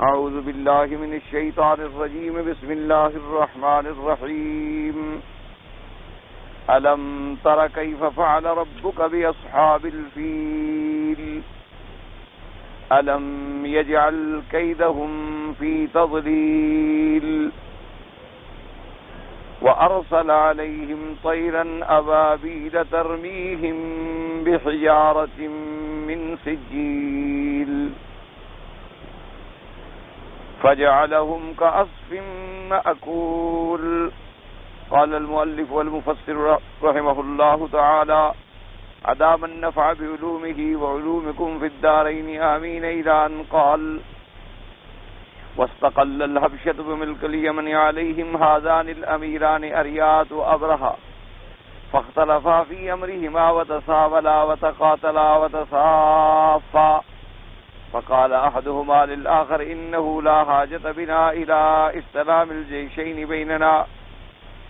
اعوذ باللہ من الشیطان الرجیم بسم اللہ الرحمن الرحیم الم تر کیف فعل ربک باصحاب الفیل الم یجعل کیدہم فی تضلیل وأرسل عليهم طيرا أبابيل ترميهم بحجارة من سجيل فجعلهم كعصف مأكول. قال المؤلف والمفسر رحمه الله تعالى أدام النفع بعلومه وعلومكم في الدارين آمين إلى أن قال واستقل الحبشة بملك اليمن عليهم هذان الأميران أريات وأبرهة فاختلفا في أمرهما وتساولا وتقاتلا وتصافا فقال أحدهما للآخر إنه لا حاجة بنا إلى استلام الجيشين بيننا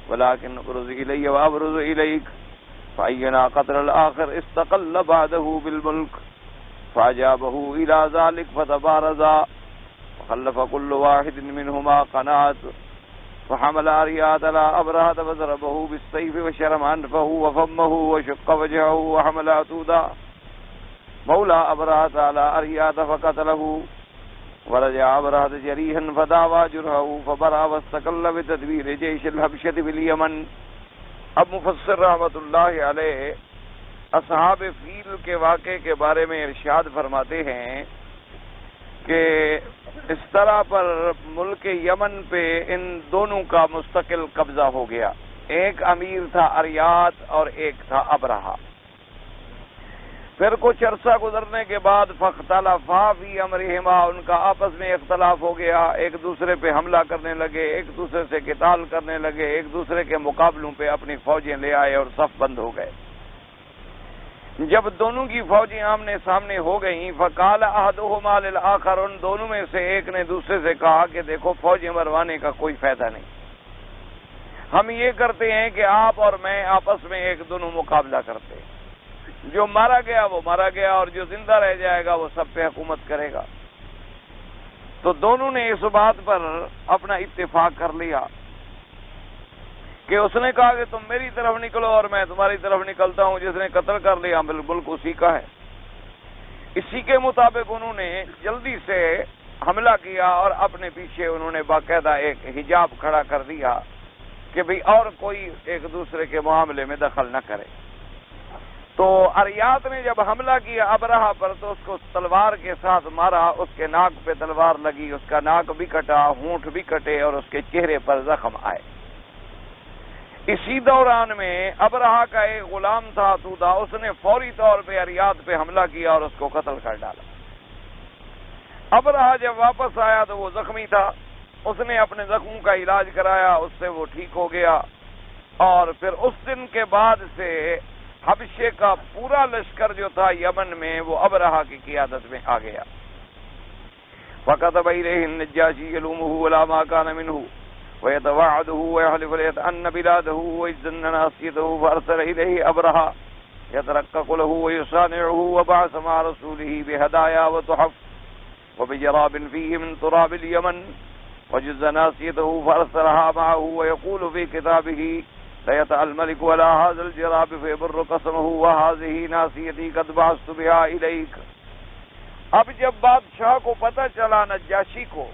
ولكن أبرز إلي وأبرز إليك فأينا قتل الآخر استقل بعده بالملك فأجابه إلى ذلك فتبارزا خلف كل واحد منهما قناة فحمل أريات على أبرهة فضربه بالسيف وشرم أنفه وفمه وشق وجهه وحمل عتودا مولى أبرهة على أريات فقتله ورجع أبرهة جريحا فداوى جرحه فبرأ واستقل بتدبير جيش الحبشة باليمن. اب مفسر رحمت اللہ علیہ اصحاب فیل کے واقعے کے بارے میں ارشاد فرماتے ہیں کہ اس طرح پر ملک یمن پہ ان دونوں کا مستقل قبضہ ہو گیا. ایک امیر تھا اریات اور ایک تھا ابرہہ. پھر کچھ عرصہ گزرنے کے بعد فاختلفا فی امرہما ان کا آپس میں اختلاف ہو گیا. ایک دوسرے پہ حملہ کرنے لگے, ایک دوسرے سے قتال کرنے لگے, ایک دوسرے کے مقابلوں پہ اپنی فوجیں لے آئے اور صف بند ہو گئے. جب دونوں کی فوجیں آمنے سامنے ہو گئیں فقال احدہما للآخر ان دونوں میں سے ایک نے دوسرے سے کہا کہ دیکھو فوجیں مروانے کا کوئی فائدہ نہیں. ہم یہ کرتے ہیں کہ آپ اور میں آپس میں ایک دونوں مقابلہ کرتے ہیں. جو مارا گیا وہ مارا گیا اور جو زندہ رہ جائے گا وہ سب پہ حکومت کرے گا. تو دونوں نے اس بات پر اپنا اتفاق کر لیا کہ اس نے کہا کہ تم میری طرف نکلو اور میں تمہاری طرف نکلتا ہوں. جس نے قتل کر لیا ملک اسی کا ہے. اسی کے مطابق انہوں نے جلدی سے حملہ کیا اور اپنے پیچھے انہوں نے باقاعدہ ایک حجاب کھڑا کر دیا کہ بھئی اور کوئی ایک دوسرے کے معاملے میں دخل نہ کرے. تو اریات نے جب حملہ کیا ابرہہ پر تو اس کو تلوار کے ساتھ مارا. اس کے ناک پہ تلوار لگی, اس کا ناک بھی کٹا, ہونٹ بھی کٹے اور اس کے چہرے پر زخم آئے. اسی دوران میں ابرہہ کا ایک غلام تھا تودا, اس نے فوری طور پہ اریات پہ حملہ کیا اور اس کو قتل کر ڈالا. ابرہہ جب واپس آیا تو وہ زخمی تھا. اس نے اپنے زخموں کا علاج کرایا, اس سے وہ ٹھیک ہو گیا. اور پھر اس دن کے بعد سے حبشے کا پورا لشکر جو تھا یمن میں وہ ابرہہ کی قیادت میں آ گیا. فكتب إليه النجاشي يلومه على ما كان منه ويتوعده ويحلف ليتأن بلاده ويجزن ناصيته فأرسل إليه أبرهة يترقق له ويصانعه وبعث مع رسوله بهدايا وتحف وبجراب فيه من تراب اليمن وجز ناصيته فأرسلها معه ويقول في كتابه ليتأ الملك ولا هذا الجراب فيبر قسمه وهذه ناصيتي قد بعثت بها إليك. اب جب بادشاہ کو پتہ چلا نجاشی کو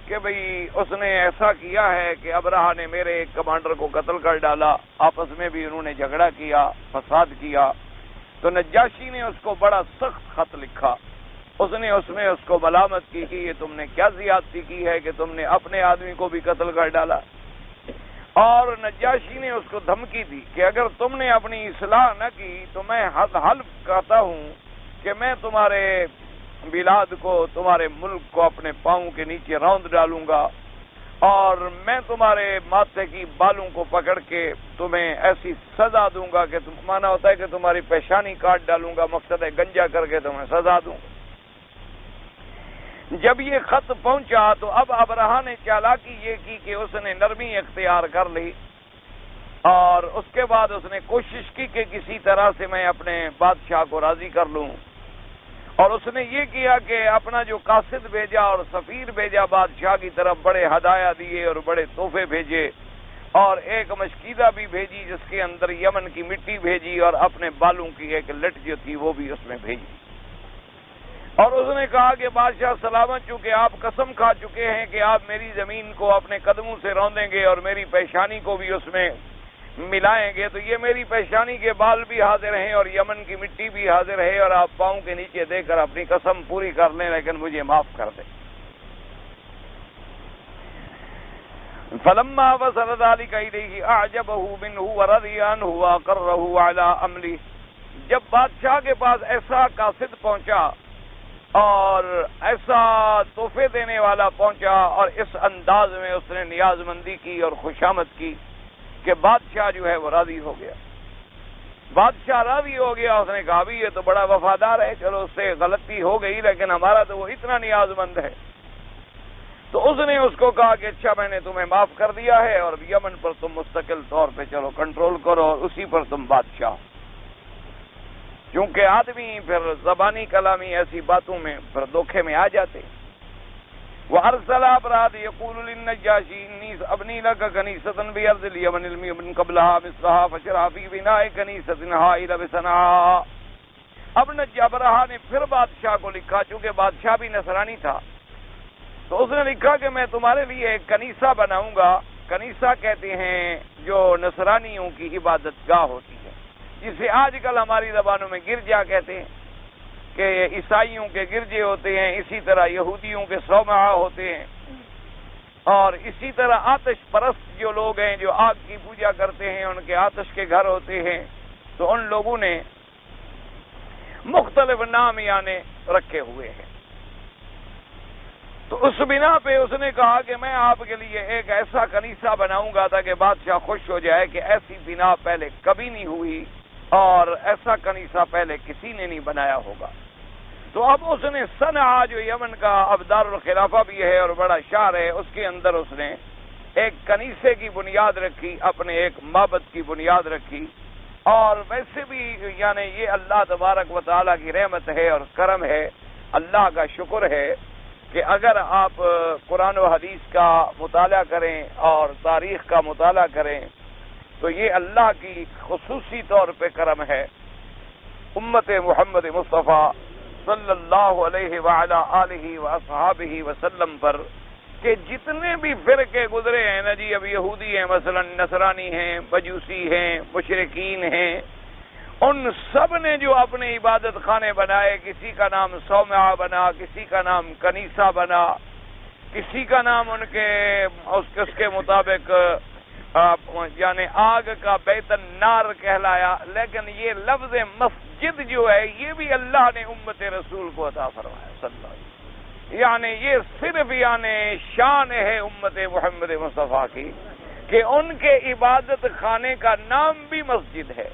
کہ بھئی اس نے ایسا کیا ہے کہ ابرہہ نے میرے ایک کمانڈر کو قتل کر ڈالا, آپس میں بھی انہوں نے جھگڑا کیا, فساد کیا, تو نجاشی نے اس کو بڑا سخت خط لکھا. اس نے اس میں اس کو ملامت کی کہ یہ تم نے کیا زیادتی کی ہے کہ تم نے اپنے آدمی کو بھی قتل کر ڈالا. اور نجاشی نے اس کو دھمکی دی کہ اگر تم نے اپنی اصلاح نہ کی تو میں حلف کہتا ہوں کہ میں تمہارے بلاد کو, تمہارے ملک کو اپنے پاؤں کے نیچے روند ڈالوں گا اور میں تمہارے ماتھے کی بالوں کو پکڑ کے تمہیں ایسی سزا دوں گا کہ مانا ہوتا ہے کہ تمہاری پیشانی کاٹ ڈالوں گا, مقصد ہے گنجا کر کے تمہیں سزا دوں. جب یہ خط پہنچا تو اب ابرہہ نے چالاکی یہ کی کہ اس نے نرمی اختیار کر لی اور اس کے بعد اس نے کوشش کی کہ کسی طرح سے میں اپنے بادشاہ کو راضی کر لوں. اور اس نے یہ کیا کہ اپنا جو قاصد بھیجا اور سفیر بھیجا بادشاہ کی طرف، بڑے ہدایہ دیے اور بڑے تحفے بھیجے، اور ایک مشکیزہ بھی بھیجی جس کے اندر یمن کی مٹی بھیجی، اور اپنے بالوں کی ایک لٹ جو تھی وہ بھی اس میں بھیجی۔ اور اس نے کہا کہ بادشاہ سلامت، چونکہ آپ قسم کھا چکے ہیں کہ آپ میری زمین کو اپنے قدموں سے روندیں گے اور میری پیشانی کو بھی اس میں ملائیں گے، تو یہ میری پیشانی کے بال بھی حاضر ہیں اور یمن کی مٹی بھی حاضر ہے، اور آپ پاؤں کے نیچے دے کر اپنی قسم پوری کر لیں، لیکن مجھے معاف کر دیں۔ فلما وصل ذلك إليه أعجبه منه ورضي عنه وأقره على أمره، جب بادشاہ کے پاس ایسا قاصد پہنچا اور ایسا تحفے دینے والا پہنچا اور اس انداز میں اس نے نیاز مندی کی اور خوشامد کی کہ بادشاہ جو ہے وہ راضی ہو گیا۔ بادشاہ راضی ہو گیا، اس نے کہا بھی یہ تو بڑا وفادار ہے، چلو اس سے غلطی ہو گئی لیکن ہمارا تو وہ اتنا نیاز مند ہے۔ تو اس نے اس کو کہا کہ اچھا میں نے تمہیں معاف کر دیا ہے، اور یمن پر تم مستقل طور پہ چلو کنٹرول کرو، اور اسی پر تم بادشاہ۔ کیونکہ آدمی پھر زبانی کلامی ایسی باتوں میں پھر دھوکے میں آ جاتے۔ وَأَرْسَلَ أَبْرَادَ يَقُولُ لِلنَّجَّاشِ إِنِّي أَبْنِي لَكَ كَنِيسَةً بِأَرْضِ الْيَمَنِ مِنْ قَبْلِهَا مِثْلَهَا فَاشْرَعْ فِي بِنَاءِ كَنِيسَةٍ هَائِلَةٍ بِصَنْعَاءَ۔ اب ابرہا نے پھر بادشاہ کو لکھا، چونکہ بادشاہ بھی نصرانی تھا، تو اس نے لکھا کہ میں تمہارے لیے ایک کنیسہ بناؤں گا۔ کنیسہ کہتے ہیں جو نصرانیوں کی عبادت گاہ ہوتی ہے، جسے آج کل ہماری زبانوں میں گرجا کہتے ہیں، کہ عیسائیوں کے گرجے ہوتے ہیں، اسی طرح یہودیوں کے صومعہ ہوتے ہیں، اور اسی طرح آتش پرست جو لوگ ہیں جو آگ کی پوجا کرتے ہیں ان کے آتش کے گھر ہوتے ہیں۔ تو ان لوگوں نے مختلف نام یعنی رکھے ہوئے ہیں۔ تو اس بنا پہ اس نے کہا کہ میں آپ کے لیے ایک ایسا کنیسہ بناؤں گا تاکہ بادشاہ خوش ہو جائے کہ ایسی بنا پہلے کبھی نہیں ہوئی اور ایسا کنیسہ پہلے کسی نے نہیں بنایا ہوگا۔ تو اب اس نے صنعاء جو یمن کا اب دارالخلافہ بھی ہے اور بڑا شہر ہے، اس کے اندر اس نے ایک کنیسے کی بنیاد رکھی، اپنے ایک معبد کی بنیاد رکھی۔ اور ویسے بھی یعنی یہ اللہ تبارک و تعالیٰ کی رحمت ہے اور کرم ہے، اللہ کا شکر ہے کہ اگر آپ قرآن و حدیث کا مطالعہ کریں اور تاریخ کا مطالعہ کریں تو یہ اللہ کی خصوصی طور پہ کرم ہے امت محمد مصطفیٰ صلی اللہ علیہ وعلا آلہ واصحابہ وسلم پر، کہ جتنے بھی فرقے گزرے ہیں نا جی، اب یہودی ہیں مثلا، نصرانی ہیں، مجوسی ہیں، مشرکین ہیں، ان سب نے جو اپنے عبادت خانے بنائے، کسی کا نام صومعہ بنا، کسی کا نام کنیسہ بنا، کسی کا نام ان کے اس کے مطابق یعنی آگ کا بیت النار کہلایا، لیکن یہ لفظ مسجد جو ہے یہ بھی اللہ نے امت رسول کو عطا فرمایا صلی اللہ علیہ وسلم۔ یعنی یہ صرف یعنی شان ہے امت محمد مصطفیٰ کی کہ ان کے عبادت خانے کا نام بھی مسجد ہے،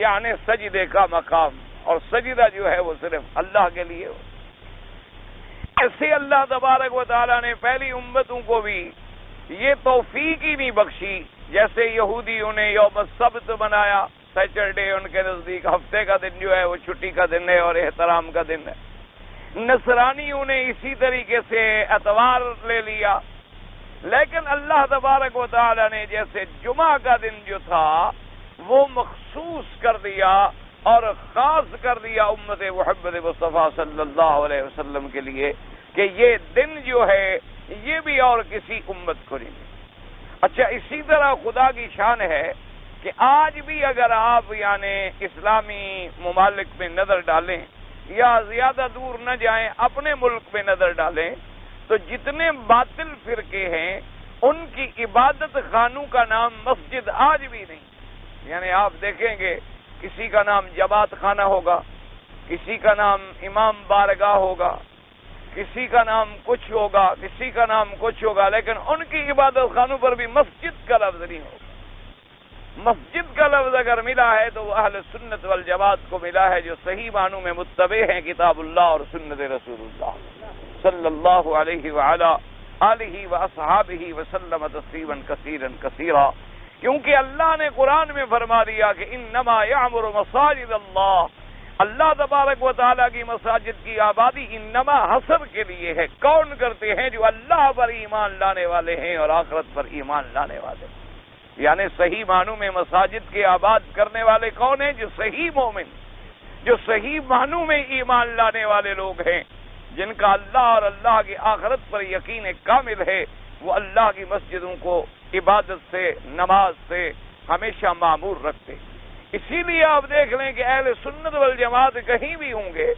یعنی سجدے کا مقام، اور سجدہ جو ہے وہ صرف اللہ کے لیے ہو۔ ایسے اللہ تبارک و تعالیٰ نے پہلی امتوں کو بھی یہ توفیق ہی نہیں بخشی، جیسے یہودیوں نے یوم السبت بنایا، سیٹرڈے ان کے نزدیک ہفتے کا دن جو ہے وہ چھٹی کا دن ہے اور احترام کا دن ہے۔ نصرانیوں نے اسی طریقے سے اتوار لے لیا، لیکن اللہ تبارک و تعالیٰ نے جیسے جمعہ کا دن جو تھا وہ مخصوص کر دیا اور خاص کر دیا امت محمد مصطفیٰ صلی اللہ علیہ وسلم کے لیے کہ یہ دن جو ہے یہ بھی اور کسی امت کو نہیں ملا۔ اچھا، اسی طرح خدا کی شان ہے کہ آج بھی اگر آپ یعنی اسلامی ممالک میں نظر ڈالیں یا زیادہ دور نہ جائیں، اپنے ملک میں نظر ڈالیں، تو جتنے باطل فرقے ہیں ان کی عبادت خانوں کا نام مسجد آج بھی نہیں۔ یعنی آپ دیکھیں گے کسی کا نام جماعت خانہ ہوگا، کسی کا نام امام بارگاہ ہوگا، کسی کا نام کچھ ہوگا، کسی کا نام کچھ ہوگا، لیکن ان کی عبادت خانوں پر بھی مسجد کا لفظ نہیں ہوگا۔ مسجد کا لفظ اگر ملا ہے تو وہ اہل سنت والجماعت کو ملا ہے جو صحیح معنوں میں متبع ہیں کتاب اللہ اور سنت رسول اللہ صلی اللہ علیہ وعلا آلہ واصحابہ وسلم تسلیما کثیرا کثیرا، کیونکہ اللہ نے قرآن میں فرما دیا کہ انما یعمر مساجد اللہ، اللہ تبارک و تعالیٰ کی مساجد کی آبادی انما حسر کے لیے ہے. کون کرتے ہیں؟ جو اللہ پر ایمان لانے والے ہیں اور آخرت پر ایمان لانے والے ہیں. یعنی صحیح معنوں میں مساجد کے آباد کرنے والے کون ہیں؟ جو صحیح مومن، جو صحیح معنوں میں ایمان لانے والے لوگ ہیں، جن کا اللہ اور اللہ کی آخرت پر یقین کامل ہے، وہ اللہ کی مسجدوں کو عبادت سے، نماز سے ہمیشہ معمور رکھتے. اسی لیے آپ دیکھ لیں کہ اہل سنت والجماعت کہیں بھی ہوں گے،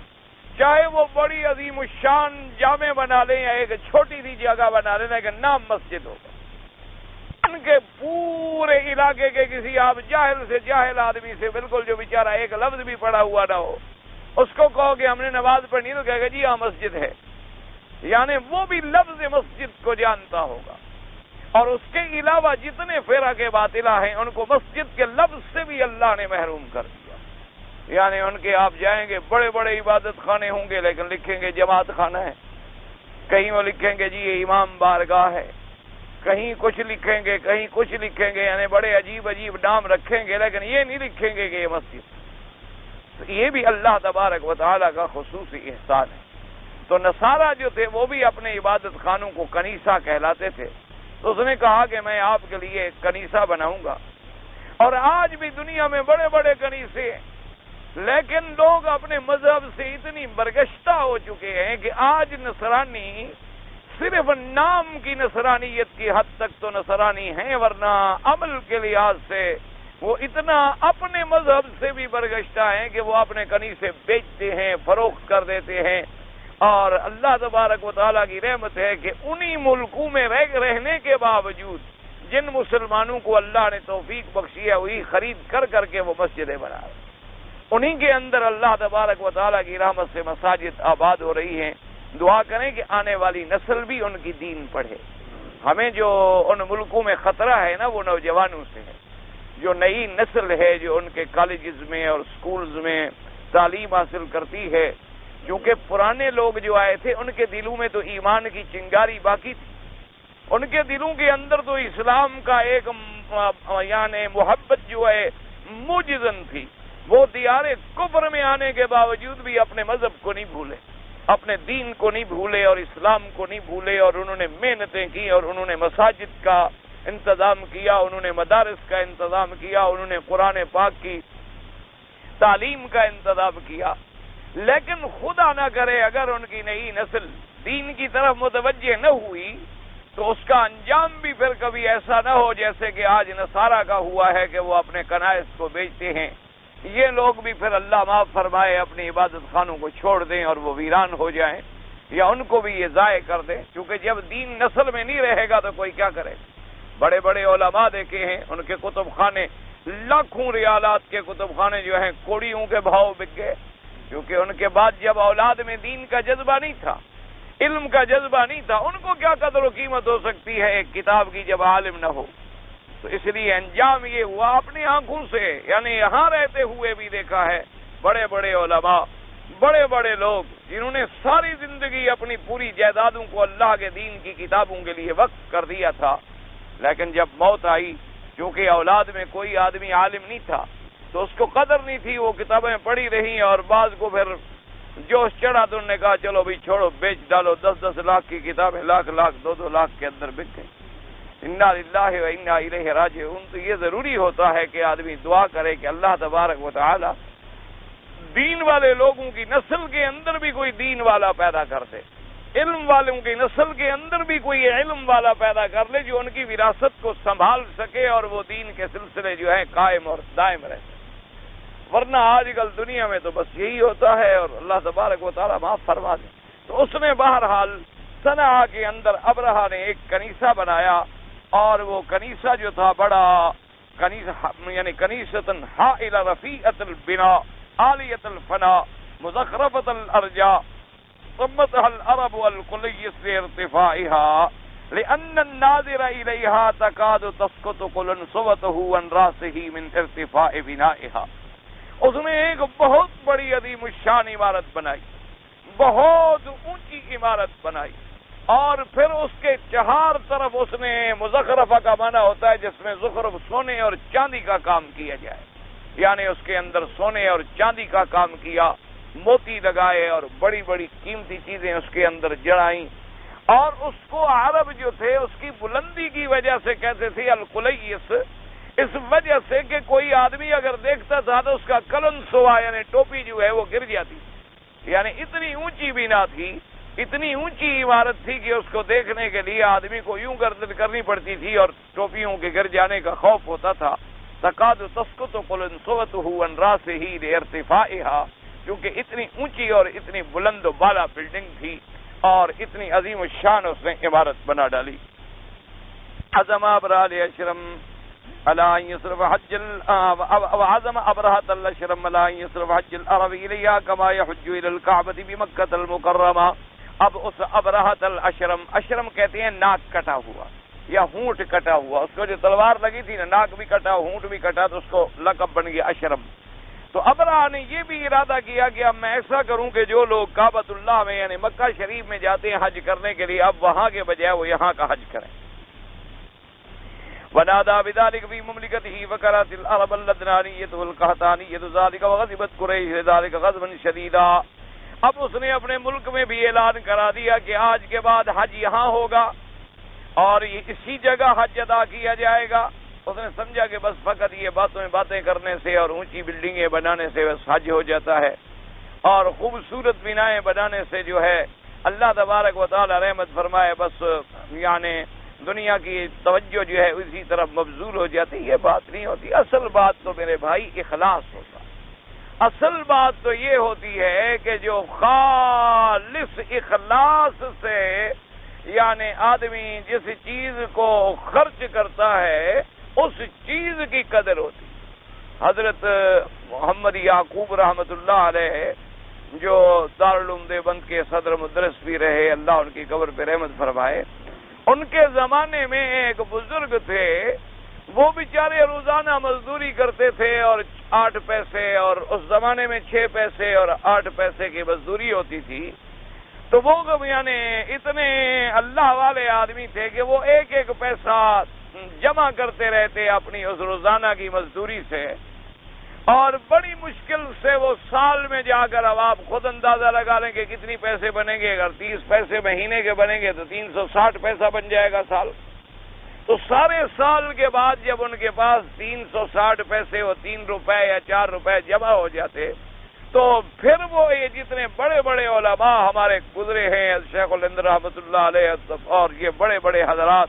چاہے وہ بڑی عظیم الشان جامع بنا لیں یا ایک چھوٹی سی جگہ بنا لیں لیکن نام مسجد ہوگا. ان کے پورے علاقے کے کسی آپ جاہل سے جاہل آدمی سے، بالکل جو بیچارہ ایک لفظ بھی پڑھا ہوا نہ ہو، اس کو کہو کہ ہم نے نماز پڑھنی تو کہے گا جی ہاں مسجد ہے. یعنی وہ بھی لفظ مسجد کو جانتا ہوگا. اور اس کے علاوہ جتنے فرقے باطلہ ہیں ان کو مسجد کے لفظ سے بھی اللہ نے محروم کر دیا. یعنی ان کے آپ جائیں گے بڑے بڑے عبادت خانے ہوں گے لیکن لکھیں گے جماعت خانہ ہے، کہیں وہ لکھیں گے جی یہ امام بارگاہ ہے، کہیں کچھ لکھیں گے، کہیں کچھ لکھیں گے. یعنی بڑے عجیب عجیب نام رکھیں گے لیکن یہ نہیں لکھیں گے کہ یہ مسجد. تو یہ بھی اللہ تبارک و تعالیٰ کا خصوصی احسان ہے. تو نصارہ جو تھے وہ بھی اپنے عبادت خانوں کو کنیسہ کہلاتے تھے. تو اس نے کہا کہ میں آپ کے لیے ایک کنیسہ بناؤں گا. اور آج بھی دنیا میں بڑے بڑے کنیسے ہیں، لیکن لوگ اپنے مذہب سے اتنی برگشتہ ہو چکے ہیں کہ آج نصرانی صرف نام کی نصرانیت کی حد تک تو نصرانی ہیں، ورنہ عمل کے لحاظ سے وہ اتنا اپنے مذہب سے بھی برگشتہ ہیں کہ وہ اپنے کنیسے بیچتے ہیں، فروخت کر دیتے ہیں. اور اللہ تبارک و تعالیٰ کی رحمت ہے کہ انہی ملکوں میں رہنے کے باوجود جن مسلمانوں کو اللہ نے توفیق بخشی ہے وہی خرید کر کر کے وہ مسجدیں بنا رہے ہیں. انہی کے اندر اللہ تبارک و تعالیٰ کی رحمت سے مساجد آباد ہو رہی ہیں. دعا کریں کہ آنے والی نسل بھی ان کی دین پڑھے. ہمیں جو ان ملکوں میں خطرہ ہے نا وہ نوجوانوں سے ہے. جو نئی نسل ہے جو ان کے کالجز میں اور سکولز میں تعلیم حاصل کرتی ہے، کیونکہ پرانے لوگ جو آئے تھے ان کے دلوں میں تو ایمان کی چنگاری باقی تھی، ان کے دلوں کے اندر تو اسلام کا ایک یعنی محبت جو ہے موجزن تھی. وہ دیار کفر میں آنے کے باوجود بھی اپنے مذہب کو نہیں بھولے، اپنے دین کو نہیں بھولے اور اسلام کو نہیں بھولے. اور انہوں نے محنتیں کی اور انہوں نے مساجد کا انتظام کیا، انہوں نے مدارس کا انتظام کیا، انہوں نے قرآن پاک کی تعلیم کا انتظام کیا. لیکن خدا نہ کرے اگر ان کی نئی نسل دین کی طرف متوجہ نہ ہوئی تو اس کا انجام بھی پھر کبھی ایسا نہ ہو جیسے کہ آج نصارہ کا ہوا ہے کہ وہ اپنے کنائس کو بیچتے ہیں. یہ لوگ بھی پھر اللہ معاف فرمائے اپنی عبادت خانوں کو چھوڑ دیں اور وہ ویران ہو جائیں، یا ان کو بھی یہ ضائع کر دیں. کیونکہ جب دین نسل میں نہیں رہے گا تو کوئی کیا کرے. بڑے بڑے علماء دیکھے ہیں ان کے کتب خانے، لاکھوں ریالات کے کتب خانے جو ہیں کوڑیوں کے بھاؤ بک گئے، کیونکہ ان کے بعد جب اولاد میں دین کا جذبہ نہیں تھا، علم کا جذبہ نہیں تھا، ان کو کیا قدر و قیمت ہو سکتی ہے ایک کتاب کی جب عالم نہ ہو. تو اس لیے انجام یہ ہوا. اپنی آنکھوں سے یعنی یہاں رہتے ہوئے بھی دیکھا ہے بڑے بڑے علماء، بڑے بڑے لوگ جنہوں نے ساری زندگی اپنی پوری جائیدادوں کو اللہ کے دین کی کتابوں کے لیے وقف کر دیا تھا، لیکن جب موت آئی کیونکہ اولاد میں کوئی آدمی عالم نہیں تھا تو اس کو قدر نہیں تھی، وہ کتابیں پڑھی رہی اور بعض کو پھر جوش چڑھا تو انہوں نے کہا چلو بھی چھوڑو، بیچ ڈالو. 10-10 لاکھ کی کتابیں لاکھ 2-2 لاکھ کے اندر بک گئی. انا للہ و انا الیہ راجعون. تو یہ ضروری ہوتا ہے کہ آدمی دعا کرے کہ اللہ تبارک و تعالی دین والے لوگوں کی نسل کے اندر بھی کوئی دین والا پیدا کر دے، علم والوں کی نسل کے اندر بھی کوئی علم والا پیدا کر لے جو ان کی وراثت کو سنبھال سکے اور وہ دین کے سلسلے جو ہیں قائم اور دائم رہے. ورنہ آج کل دنیا میں تو بس یہی ہوتا ہے اور اللہ تبارک و تعالی معاف فرما دے. تو اس نے بہرحال صنعاء کے اندر ابرہہ نے ایک کنیسہ بنایا، اور وہ کنیسہ جو تھا بڑا کنیسہ یعنی کنیستن حائل رفیعۃ البناء عالیۃ الفناء مزخرفۃ الارجاء ضمتها العرب والقلیس لارتفاعها لأن الناظر إليها تكاد تسقط قلنسوته عن رأسه من ارتفاع بنائها. اس نے ایک بہت بڑی عظیم الشان عمارت بنائی، بہت اونچی عمارت بنائی، اور پھر اس کے چہار طرف اس نے مزخرفہ کا معنی ہوتا ہے جس میں زخرف سونے اور چاندی کا کام کیا جائے. یعنی اس کے اندر سونے اور چاندی کا کام کیا، موتی لگائے اور بڑی بڑی قیمتی چیزیں اس کے اندر جڑائیں، اور اس کو عرب جو تھے اس کی بلندی کی وجہ سے کہتے تھے القلیس، اس وجہ سے کہ کوئی آدمی اگر دیکھتا تھا تو اس کا کلن سوا یعنی ٹوپی جو ہے وہ گر جاتی، یعنی اتنی اونچی بنا تھی، اتنی اونچی عمارت تھی کہ اس کو دیکھنے کے لیے آدمی کو یوں گردن کرنی پڑتی تھی اور ٹوپیوں کے گر جانے کا خوف ہوتا تھا۔ تکاد تسقط قلنسوته عن راسه لارتفاعها، کیونکہ اتنی اونچی اور اتنی بلند و بالا بلڈنگ تھی اور اتنی عظیم الشان اس نے عمارت بنا ڈالی۔ عزم ابرال اشرم الا يصرف حج وعزم ابرهة الاشرم الا يصرف حج العرب اليها كما يحج الى الكعبة بمكة المكرمة۔ اب اس ابرهة الاشرم، اشرم کہتے ہیں ناک کٹا ہوا یا ہونٹ کٹا ہوا، اس کو جو تلوار لگی تھی نا، ناک بھی کٹا ہونٹ بھی کٹا، تو اس کو لقب بن گیا اشرم۔ تو ابرہہ نے یہ بھی ارادہ کیا کہ اب میں ایسا کروں کہ جو لوگ کعبۃ اللہ میں یعنی مکہ شریف میں جاتے ہیں حج کرنے کے لیے، اب وہاں کے بجائے وہ یہاں کا حج کریں۔ ونادى بذلك في مملكته فكرت العرب اللدنانية والقحطانية ذلك وغضبت قريش ذلك غضبا شديدا۔ اب اس نے اپنے ملک میں بھی اعلان کرا دیا کہ آج کے بعد حج یہاں ہوگا اور اسی جگہ حج ادا کیا جائے گا۔ اس نے سمجھا کہ بس فقط یہ باتیں کرنے سے اور اونچی بلڈنگیں بنانے سے بس حج ہو جاتا ہے، اور خوبصورت بنائیں بنانے سے جو ہے اللہ تبارک و تعالی رحمت فرمائے، بس یعنی دنیا کی توجہ جو ہے اسی طرف مبذول ہو جاتی۔ یہ بات نہیں ہوتی، اصل بات تو میرے بھائی اخلاص ہوتا، اصل بات تو یہ ہوتی ہے کہ جو خالص اخلاص سے یعنی آدمی جس چیز کو خرچ کرتا ہے اس چیز کی قدر ہوتی۔ حضرت محمد یعقوب رحمت اللہ علیہ جو دارالعلوم دیوبند کے صدر مدرس بھی رہے، اللہ ان کی قبر پہ رحمت فرمائے، ان کے زمانے میں ایک بزرگ تھے، وہ بیچارے روزانہ مزدوری کرتے تھے اور 8 پیسے، اور اس زمانے میں 6 پیسے اور 8 پیسے کی مزدوری ہوتی تھی۔ تو وہ یعنی اتنے اللہ والے آدمی تھے کہ وہ ایک ایک پیسہ جمع کرتے رہتے اپنی اس روزانہ کی مزدوری سے، اور بڑی مشکل سے وہ سال میں جا کر، اب آپ خود اندازہ لگا لیں کہ کتنی پیسے بنیں گے، اگر 30 پیسے مہینے کے بنیں گے تو 360 پیسہ بن جائے گا سال۔ تو سارے سال کے بعد جب ان کے پاس 360 پیسے اور 3 روپے یا 4 روپے جمع ہو جاتے، تو پھر وہ یہ جتنے بڑے بڑے علماء ہمارے گزرے ہیں، شیخ الہند رحمۃ اللہ علیہ اور یہ بڑے بڑے حضرات،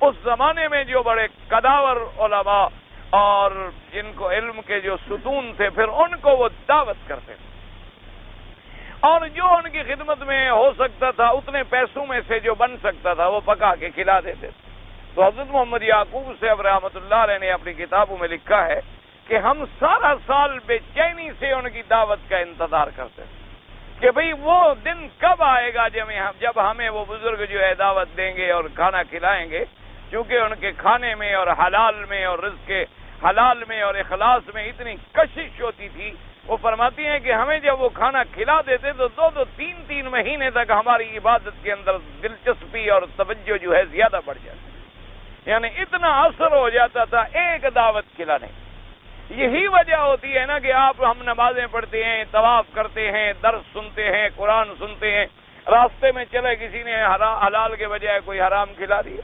اس زمانے میں جو بڑے قداور علماء اور جن کو علم کے جو ستون تھے، پھر ان کو وہ دعوت کرتے تھے، اور جو ان کی خدمت میں ہو سکتا تھا اتنے پیسوں میں سے جو بن سکتا تھا وہ پکا کے کھلا دیتے تھے۔ تو حضرت محمد یعقوب صاحب رحمۃ اللہ علیہ نے اپنی کتابوں میں لکھا ہے کہ ہم سارا سال بے چینی سے ان کی دعوت کا انتظار کرتے تھے کہ بھئی وہ دن کب آئے گا جب ہمیں وہ بزرگ جو ہے دعوت دیں گے اور کھانا کھلائیں گے، کیونکہ ان کے کھانے میں اور حلال میں اور رزق کے حلال میں اور اخلاص میں اتنی کشش ہوتی تھی۔ وہ فرماتی ہیں کہ ہمیں جب وہ کھانا کھلا دیتے تو 2-3 مہینے تک ہماری عبادت کے اندر دلچسپی اور توجہ جو ہے زیادہ بڑھ جاتی، یعنی اتنا اثر ہو جاتا تھا ایک دعوت کھلانے۔ یہی وجہ ہوتی ہے نا کہ ہم نمازیں پڑھتے ہیں، طواف کرتے ہیں، درس سنتے ہیں، قرآن سنتے ہیں، راستے میں چلے کسی نے حلال کے بجائے کوئی حرام کھلا دیا،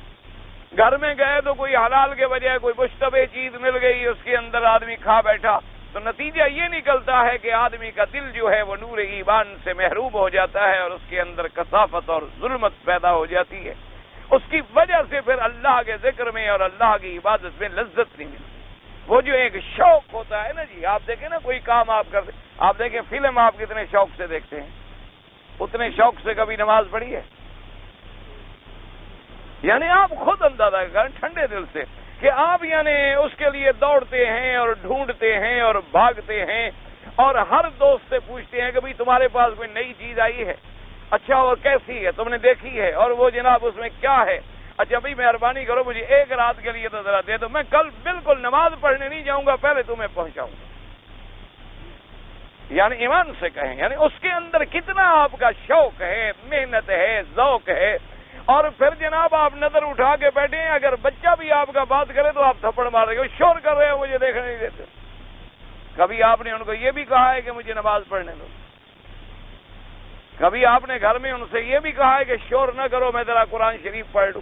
گھر میں گئے تو کوئی حلال کے بجائے کوئی مشتبہ چیز مل گئی، اس کے اندر آدمی کھا بیٹھا، تو نتیجہ یہ نکلتا ہے کہ آدمی کا دل جو ہے وہ نور ایمان سے محروم ہو جاتا ہے اور اس کے اندر کثافت اور ظلمت پیدا ہو جاتی ہے۔ اس کی وجہ سے پھر اللہ کے ذکر میں اور اللہ کی عبادت میں لذت نہیں ملتی۔ وہ جو ایک شوق ہوتا ہے نا جی، آپ دیکھیں نا کوئی کام آپ کرتے، آپ دیکھیں فلم آپ کتنے شوق سے دیکھتے ہیں، اتنے شوق سے کبھی نماز پڑھی ہے؟ یعنی آپ خود اندازہ کریں ٹھنڈے دل سے کہ آپ یعنی اس کے لیے دوڑتے ہیں اور ڈھونڈتے ہیں اور بھاگتے ہیں، اور ہر دوست سے پوچھتے ہیں کہ بھئی تمہارے پاس کوئی نئی چیز آئی ہے؟ اچھا اور کیسی ہے، تم نے دیکھی ہے؟ اور وہ جناب اس میں کیا ہے؟ اچھا بھئی مہربانی کرو مجھے ایک رات کے لیے تو ذرا دے دو، میں کل بالکل نماز پڑھنے نہیں جاؤں گا، پہلے تمہیں پہنچاؤں گا۔ یعنی ایمان سے کہیں، یعنی اس کے اندر کتنا آپ کا شوق ہے، محنت ہے، ذوق ہے، اور پھر جناب آپ نظر اٹھا کے بیٹھے ہیں، اگر بچہ بھی آپ کا بات کرے تو آپ تھپڑ مار رہے ہو، شور کر رہے ہو، مجھے دیکھنے نہیں دیتے۔ کبھی آپ نے ان کو یہ بھی کہا ہے کہ مجھے نماز پڑھنے دو؟ کبھی آپ نے گھر میں ان سے یہ بھی کہا ہے کہ شور نہ کرو میں ذرا قرآن شریف پڑھ لوں؟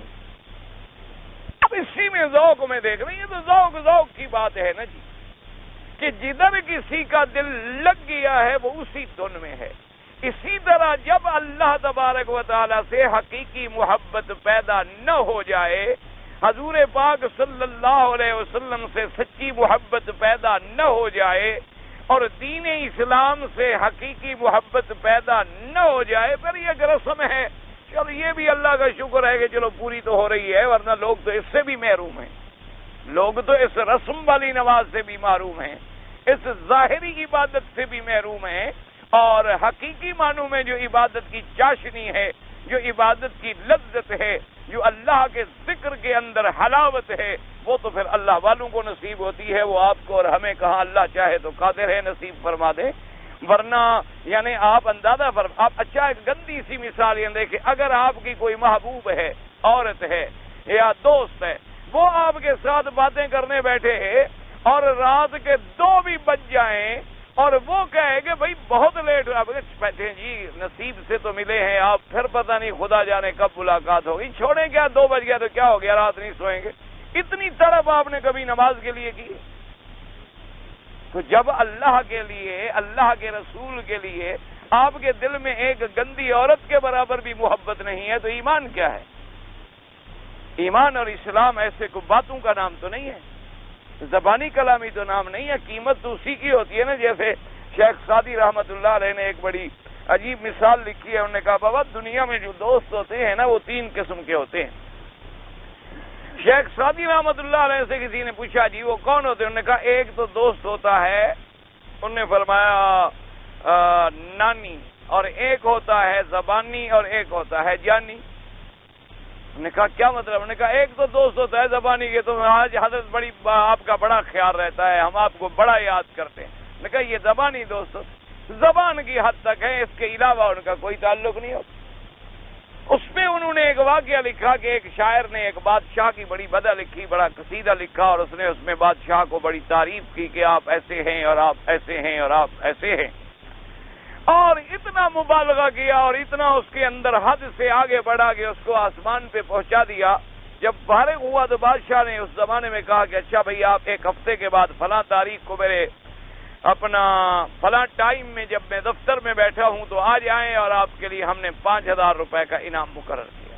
اب اسی میں ذوق میں دیکھ رہے ہیں، یہ تو ذوق کی بات ہے نا جی، کہ جدھر کسی کا دل لگ گیا ہے وہ اسی دھن میں ہے۔ اسی طرح جب اللہ تبارک و تعالیٰ سے حقیقی محبت پیدا نہ ہو جائے، حضور پاک صلی اللہ علیہ وسلم سے سچی محبت پیدا نہ ہو جائے، اور دین اسلام سے حقیقی محبت پیدا نہ ہو جائے، پھر یہ ایک رسم ہے، چلو یہ بھی اللہ کا شکر ہے کہ چلو پوری تو ہو رہی ہے، ورنہ لوگ تو اس سے بھی محروم ہیں، لوگ تو اس رسم والی نماز سے بھی محروم ہیں، اس ظاہری عبادت سے بھی محروم ہیں، اور حقیقی معنوں میں جو عبادت کی چاشنی ہے، جو عبادت کی لذت ہے، جو اللہ کے ذکر کے اندر حلاوت ہے، وہ تو پھر اللہ والوں کو نصیب ہوتی ہے۔ وہ آپ کو اور ہمیں کہاں اللہ چاہے تو قادر ہے نصیب فرما دے، ورنہ یعنی آپ اندازہ آپ اچھا ایک گندی سی مثال یہ دیکھیں، اگر آپ کی کوئی محبوب ہے، عورت ہے یا دوست ہے، وہ آپ کے ساتھ باتیں کرنے بیٹھے ہیں اور رات کے 2 بھی بج جائیں اور وہ کہے کہ بھائی بہت لیٹ ہوا، بیٹھے جی نصیب سے تو ملے ہیں آپ، پھر پتہ نہیں خدا جانے کب ملاقات ہوگی، چھوڑیں کیا 2 بج گیا تو کیا ہو گیا، رات نہیں سوئیں گے، اتنی طرف آپ نے کبھی نماز کے لیے کی؟ تو جب اللہ کے لیے، اللہ کے رسول کے لیے آپ کے دل میں ایک گندی عورت کے برابر بھی محبت نہیں ہے تو ایمان کیا ہے؟ ایمان اور اسلام ایسے کو باتوں کا نام تو نہیں ہے، زبانی کلامی تو نام نہیں ہے، قیمت تو اسی کی ہوتی ہے نا۔ جیسے شیخ سعدی رحمت اللہ علیہ نے ایک بڑی عجیب مثال لکھی ہے، انہوں نے کہا بابا دنیا میں جو دوست ہوتے ہیں نا وہ 3 قسم کے ہوتے ہیں۔ شیخ سعدی رحمت اللہ علیہ سے کسی نے پوچھا جی وہ کون ہوتے ہیں؟ انہوں نے کہا ایک تو دوست ہوتا ہے، انہوں نے فرمایا نانی، اور ایک ہوتا ہے زبانی اور ایک ہوتا ہے جانی۔ انہوں نے کہا کیا مطلب؟ انہوں نے کہا ایک تو دوست ہوتا ہے زبانی کے، تو آج حضرت بڑی آپ کا بڑا خیال رہتا ہے، ہم آپ کو بڑا یاد کرتے ہیں۔ انہوں نے کہا یہ زبانی دوست زبان کی حد تک ہے، اس کے علاوہ ان کا کوئی تعلق نہیں ہوتا۔ اس میں انہوں نے ایک واقعہ لکھا کہ ایک شاعر نے ایک بادشاہ کی بڑی بدہ لکھی، بڑا قصیدہ لکھا، اور اس نے اس میں بادشاہ کو بڑی تعریف کی کہ آپ ایسے ہیں اور آپ ایسے ہیں اور آپ ایسے ہیں، اور اتنا مبالغہ کیا اور اتنا اس کے اندر حد سے آگے بڑھا کے اس کو آسمان پہ پہنچا دیا۔ جب فارغ ہوا تو بادشاہ نے اس زمانے میں کہا کہ اچھا بھئی آپ 1 ہفتے کے بعد فلاں تاریخ کو میرے اپنا فلاں ٹائم میں جب میں دفتر میں بیٹھا ہوں تو آ جائیں، اور آپ کے لیے ہم نے 5000 روپے کا انعام مقرر کیا۔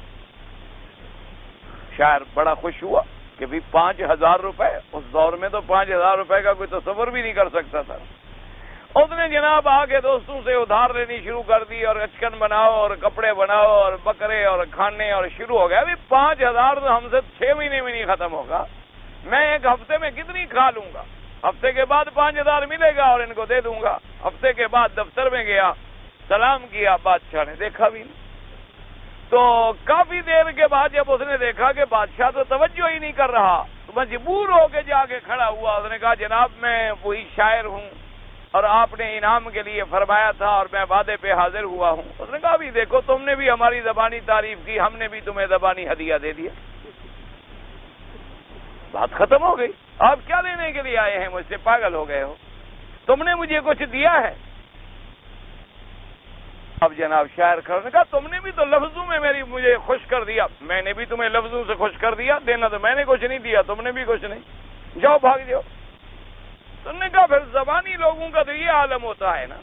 شاعر بڑا خوش ہوا کہ بھی 5000 روپے، اس دور میں تو 5000 روپے کا کوئی تصور بھی نہیں کر سکتا تھا۔ اس نے جناب آگے دوستوں سے ادھار لینی شروع کر دی، اور اچکن بناؤ اور کپڑے بناؤ اور بکرے اور کھانے، اور شروع ہو گیا۔ ابھی 5000 تو ہم سے 6 مہینے میں نہیں ختم ہوگا، میں 1 ہفتے میں کتنی کھا لوں گا، ہفتے کے بعد 5000 ملے گا اور ان کو دے دوں گا۔ ہفتے کے بعد دفتر میں گیا، سلام کیا، بادشاہ نے دیکھا بھی نہیں۔ تو کافی دیر کے بعد جب اس نے دیکھا کہ بادشاہ تو توجہ ہی نہیں کر رہا تو مجبور ہو کے جا کے کھڑا ہوا۔ اس نے کہا جناب میں وہی شاعر ہوں اور آپ نے انعام کے لیے فرمایا تھا اور میں وعدے پہ حاضر ہوا ہوں۔ اس نے کہا بھی دیکھو تم نے بھی ہماری زبانی تعریف کی، ہم نے بھی تمہیں زبانی ہدیہ دے دیا، بات ختم ہو گئی۔ آپ کیا لینے کے لیے آئے ہیں مجھ سے؟ پاگل ہو گئے ہو؟ تم نے مجھے کچھ دیا ہے؟ اب جناب شاعر کھڑا نے کہا تم نے بھی تو لفظوں میں مجھے خوش کر دیا، میں نے بھی تمہیں لفظوں سے خوش کر دیا، دینا تو میں نے کچھ نہیں دیا، تم نے بھی کچھ نہیں، جاؤ بھاگ جاؤ۔ تم نے کہا پھر زبانی لوگوں کا تو یہ عالم ہوتا ہے نا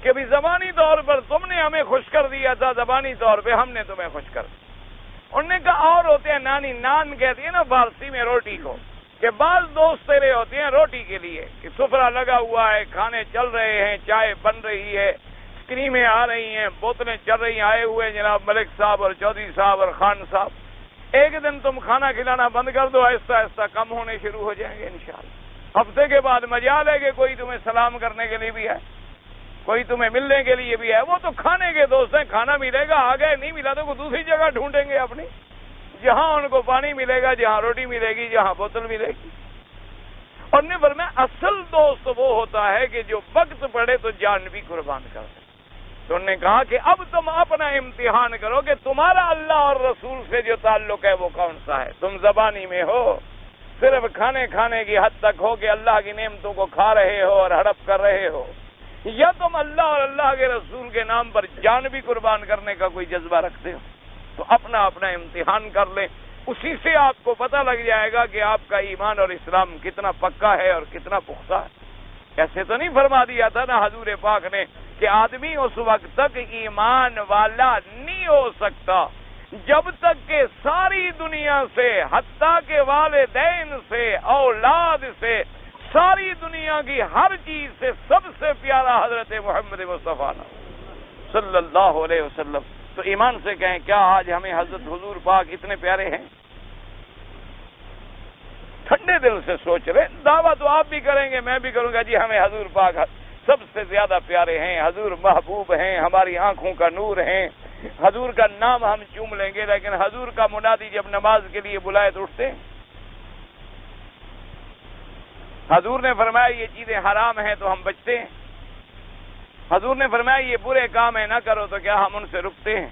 کہ بھی زبانی طور پر تم نے ہمیں خوش کر دیا تھا، زبانی طور پہ ہم نے تمہیں خوش کر دیا۔ انہوں نے کہا اور ہوتے ہیں نانی، نان کہتی ہے نا فارسی میں روٹی کو، کہ بعض دوست تیرے ہوتے ہیں روٹی کے لیے کہ سفرہ لگا ہوا ہے، کھانے چل رہے ہیں، چائے بن رہی ہے، اسکریمیں آ رہی ہیں، بوتلیں چل رہی ہیں، آئے ہوئے جناب ملک صاحب اور چودھری صاحب اور خان صاحب، ایک دن تم کھانا کھلانا بند کر دو، آہستہ آہستہ کم ہونے شروع ہو جائیں گے انشاءاللہ۔ ہفتے کے بعد مجال ہے کہ کوئی تمہیں سلام کرنے کے لیے بھی ہے، کوئی تمہیں ملنے کے لیے بھی ہے، وہ تو کھانے کے دوست ہیں، کھانا ملے گا، آگے نہیں ملا تو کوئی دوسری جگہ ڈھونڈیں گے اپنی، جہاں ان کو پانی ملے گا، جہاں روٹی ملے گی، جہاں بوتل ملے گی۔ اور نے فرمایا اصل دوست وہ ہوتا ہے کہ جو وقت پڑے تو جان بھی قربان کر دے۔ تو انہوں نے کہا کہ اب تم اپنا امتحان کرو کہ تمہارا اللہ اور رسول سے جو تعلق ہے وہ کون سا ہے، تم زبانی میں ہو صرف کھانے کی حد تک ہو کہ اللہ کی نعمتوں کو کھا رہے ہو اور ہڑپ کر رہے ہو، یا تم اللہ اور اللہ کے رسول کے نام پر جان بھی قربان کرنے کا کوئی جذبہ رکھتے ہو، تو اپنا امتحان کر لیں۔ اسی سے آپ کو پتہ لگ جائے گا کہ آپ کا ایمان اور اسلام کتنا پکا ہے اور کتنا پختہ ہے۔ ایسے تو نہیں فرما دیا تھا نا حضور پاک نے کہ آدمی اس وقت تک ایمان والا نہیں ہو سکتا جب تک کہ ساری دنیا سے، حتیٰ کہ والدین سے، اولاد سے، ساری دنیا کی ہر چیز سے سب سے پیارا حضرت محمد مصطفیٰ صلی اللہ علیہ وسلم۔ تو ایمان سے کہیں کیا آج ہمیں حضرت حضور پاک اتنے پیارے ہیں؟ ٹھنڈے دل سے سوچ رہے، دعویٰ تو آپ بھی کریں گے، میں بھی کروں گا، جی ہمیں حضور پاک سب سے زیادہ پیارے ہیں، حضور محبوب ہیں، ہماری آنکھوں کا نور ہیں، حضور کا نام ہم چوم لیں گے، لیکن حضور کا منادی جب نماز کے لیے بلائے تو اٹھتے ہیں؟ حضور نے فرمایا یہ چیزیں حرام ہیں تو ہم بچتے ہیں، حضور نے فرمایا یہ برے کام ہیں نہ کرو تو کیا ہم ان سے رکتے ہیں؟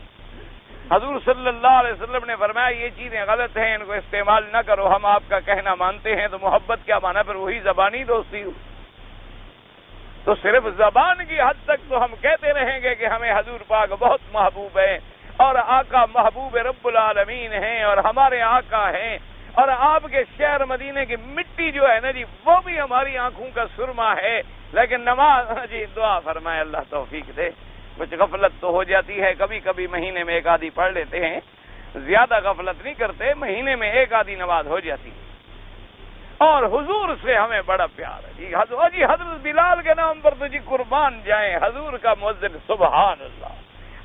حضور صلی اللہ علیہ وسلم نے فرمایا یہ چیزیں غلط ہیں، ان کو استعمال نہ کرو، ہم آپ کا کہنا مانتے ہیں، تو محبت کیا مانا پھر وہی زبانی دوستی ہو؟ تو صرف زبان کی حد تک تو ہم کہتے رہیں گے کہ ہمیں حضور پاک بہت محبوب ہے اور آقا محبوب رب العالمین ہیں اور ہمارے آقا ہیں، اور آپ کے شہر مدینے کی مٹی جو ہے نا جی وہ بھی ہماری آنکھوں کا سرما ہے، لیکن نماز جی دعا فرمائے اللہ توفیق دے، کچھ غفلت تو ہو جاتی ہے، کبھی کبھی مہینے میں ایک آدھی پڑھ لیتے ہیں، زیادہ غفلت نہیں کرتے، مہینے میں ایک آدھی نماز ہو جاتی ہے۔ اور حضور سے ہمیں بڑا پیار ہے جی، حضرت بلال کے نام پر تو جی قربان جائیں، حضور کا مؤذن سبحان اللہ،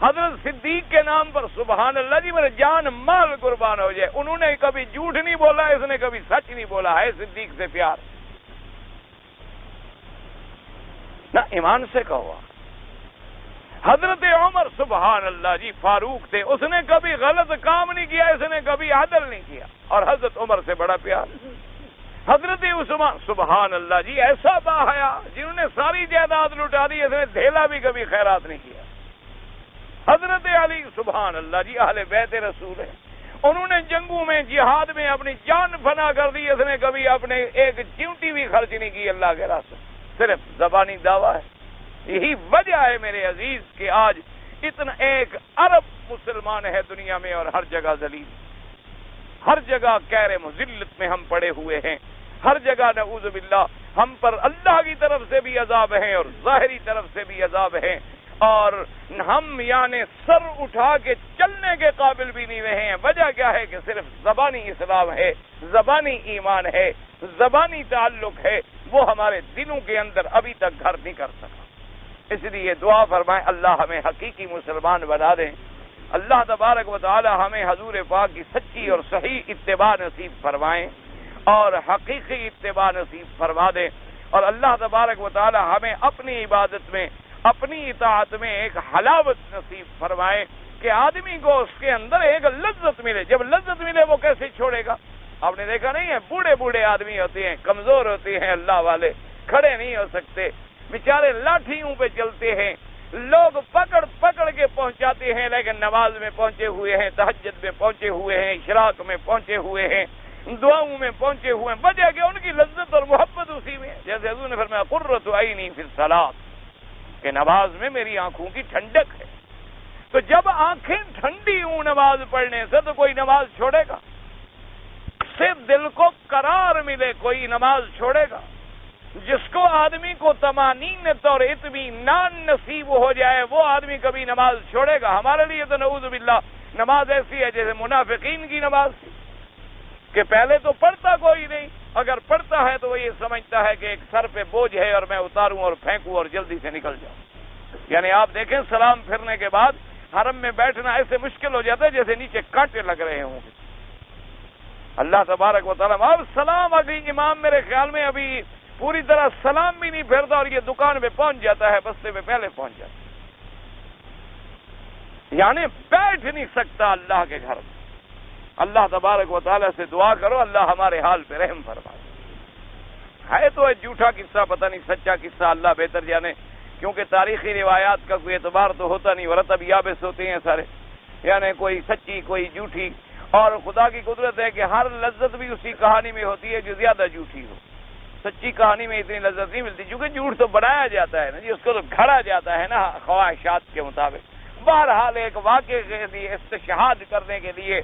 حضرت صدیق کے نام پر سبحان اللہ، جی میرے جان مال قربان ہو جائے، انہوں نے کبھی جھوٹ نہیں بولا، اس نے کبھی سچ نہیں بولا، ہے صدیق سے پیار نہ ایمان سے کہو۔ حضرت عمر سبحان اللہ جی فاروق تھے، اس نے کبھی غلط کام نہیں کیا، اس نے کبھی عدل نہیں کیا، اور حضرت عمر سے بڑا پیار۔ حضرت عثمان سبحان اللہ جی ایسا باحیا جنہوں نے ساری جائیداد لٹا دی، اس نے دھیلا بھی کبھی خیرات نہیں کیا۔ حضرت علی سبحان اللہ جی اہل بیت رسول ہیں، انہوں نے جنگوں میں جہاد میں اپنی جان فنا کر دی، اس نے کبھی اپنے ایک چیونٹی بھی خرچ نہیں کی اللہ کے راستے، صرف زبانی دعویٰ ہے۔ یہی وجہ ہے میرے عزیز کہ آج اتنا 1 ارب مسلمان ہے دنیا میں اور ہر جگہ ذلیل، ہر جگہ کہر مذلت میں ہم پڑے ہوئے ہیں، ہر جگہ نعوذ باللہ ہم پر اللہ کی طرف سے بھی عذاب ہیں اور ظاہری طرف سے بھی عذاب ہیں، اور ہم یعنی سر اٹھا کے چلنے کے قابل بھی نہیں رہے ہیں۔ وجہ کیا ہے کہ صرف زبانی اسلام ہے، زبانی ایمان ہے، زبانی تعلق ہے، وہ ہمارے دلوں کے اندر ابھی تک گھر نہیں کر سکا۔ اس لیے دعا فرمائیں اللہ ہمیں حقیقی مسلمان بنا دیں، اللہ تبارک و تعالی ہمیں حضور پاک کی سچی اور صحیح اتباع نصیب فرمائیں اور حقیقی اتباع نصیب فرما دیں، اور اللہ تبارک و تعالی ہمیں اپنی عبادت میں، اپنی اطاعت میں ایک حلاوت نصیب فرمائے کہ آدمی کو اس کے اندر ایک لذت ملے۔ جب لذت ملے وہ کیسے چھوڑے گا؟ آپ نے دیکھا نہیں ہے بوڑھے آدمی ہوتے ہیں، کمزور ہوتے ہیں اللہ والے، کھڑے نہیں ہو سکتے، بیچارے لاٹھیوں پہ چلتے ہیں، لوگ پکڑ کے پہنچاتے ہیں، لیکن نماز میں پہنچے ہوئے ہیں، تہجد میں پہنچے ہوئے ہیں، اشراق میں پہنچے ہوئے ہیں، دعاؤں میں پہنچے ہوئے ہیں، وجہ کہ ان کی لذت اور محبت اسی میں، جیسے حضور نے فرمایا قرۃ عینی فی الصلاۃ، کہ نماز میں میری آنکھوں کی ٹھنڈک ہے۔ تو جب آنکھیں ٹھنڈی ہوں نماز پڑھنے سے تو کوئی نماز چھوڑے گا؟ سے دل کو قرار ملے کوئی نماز چھوڑے گا؟ جس کو آدمی کو طمانینت اور اطمینان نصیب ہو جائے وہ آدمی کبھی نماز چھوڑے گا؟ ہمارے لیے تو نعوذ باللہ نماز ایسی ہے جیسے منافقین کی نماز تھی کہ پہلے تو پڑھتا کوئی نہیں، اگر پڑھتا ہے تو وہ یہ سمجھتا ہے کہ ایک سر پہ بوجھ ہے اور میں اتاروں اور پھینکوں اور جلدی سے نکل جاؤں۔ یعنی آپ دیکھیں سلام پھرنے کے بعد حرم میں بیٹھنا ایسے مشکل ہو جاتا ہے جیسے نیچے کانٹے لگ رہے ہوں۔ اللہ تبارک و تعالیٰ اب سلام ابھی امام میرے خیال میں ابھی پوری طرح سلام بھی نہیں پھیرتا اور یہ دکان پہ پہنچ جاتا ہے، بستے پہ پہلے پہنچ جاتا ہے، یعنی بیٹھ نہیں سکتا اللہ کے گھر میں۔ اللہ تبارک و تعالیٰ سے دعا کرو اللہ ہمارے حال پہ رحم فرمائے۔ ہے تو ایک جھوٹا قصہ، پتہ نہیں سچا قصہ اللہ بہتر جانے، کیونکہ تاریخی روایات کا کوئی اعتبار تو ہوتا نہیں، ورتب یابس ہوتے ہیں سارے، یعنی کوئی سچی کوئی جھوٹی، اور خدا کی قدرت ہے کہ ہر لذت بھی اسی کہانی میں ہوتی ہے جو زیادہ جھوٹی ہو. سچی کہانی میں اتنی لذت نہیں ملتی، کیونکہ جھوٹ تو بنایا جاتا ہے نا جی، اس کو تو گھڑا جاتا ہے نا خواہشات کے مطابق. بہرحال ایک واقعے کے لیے استشہاد کرنے کے لیے،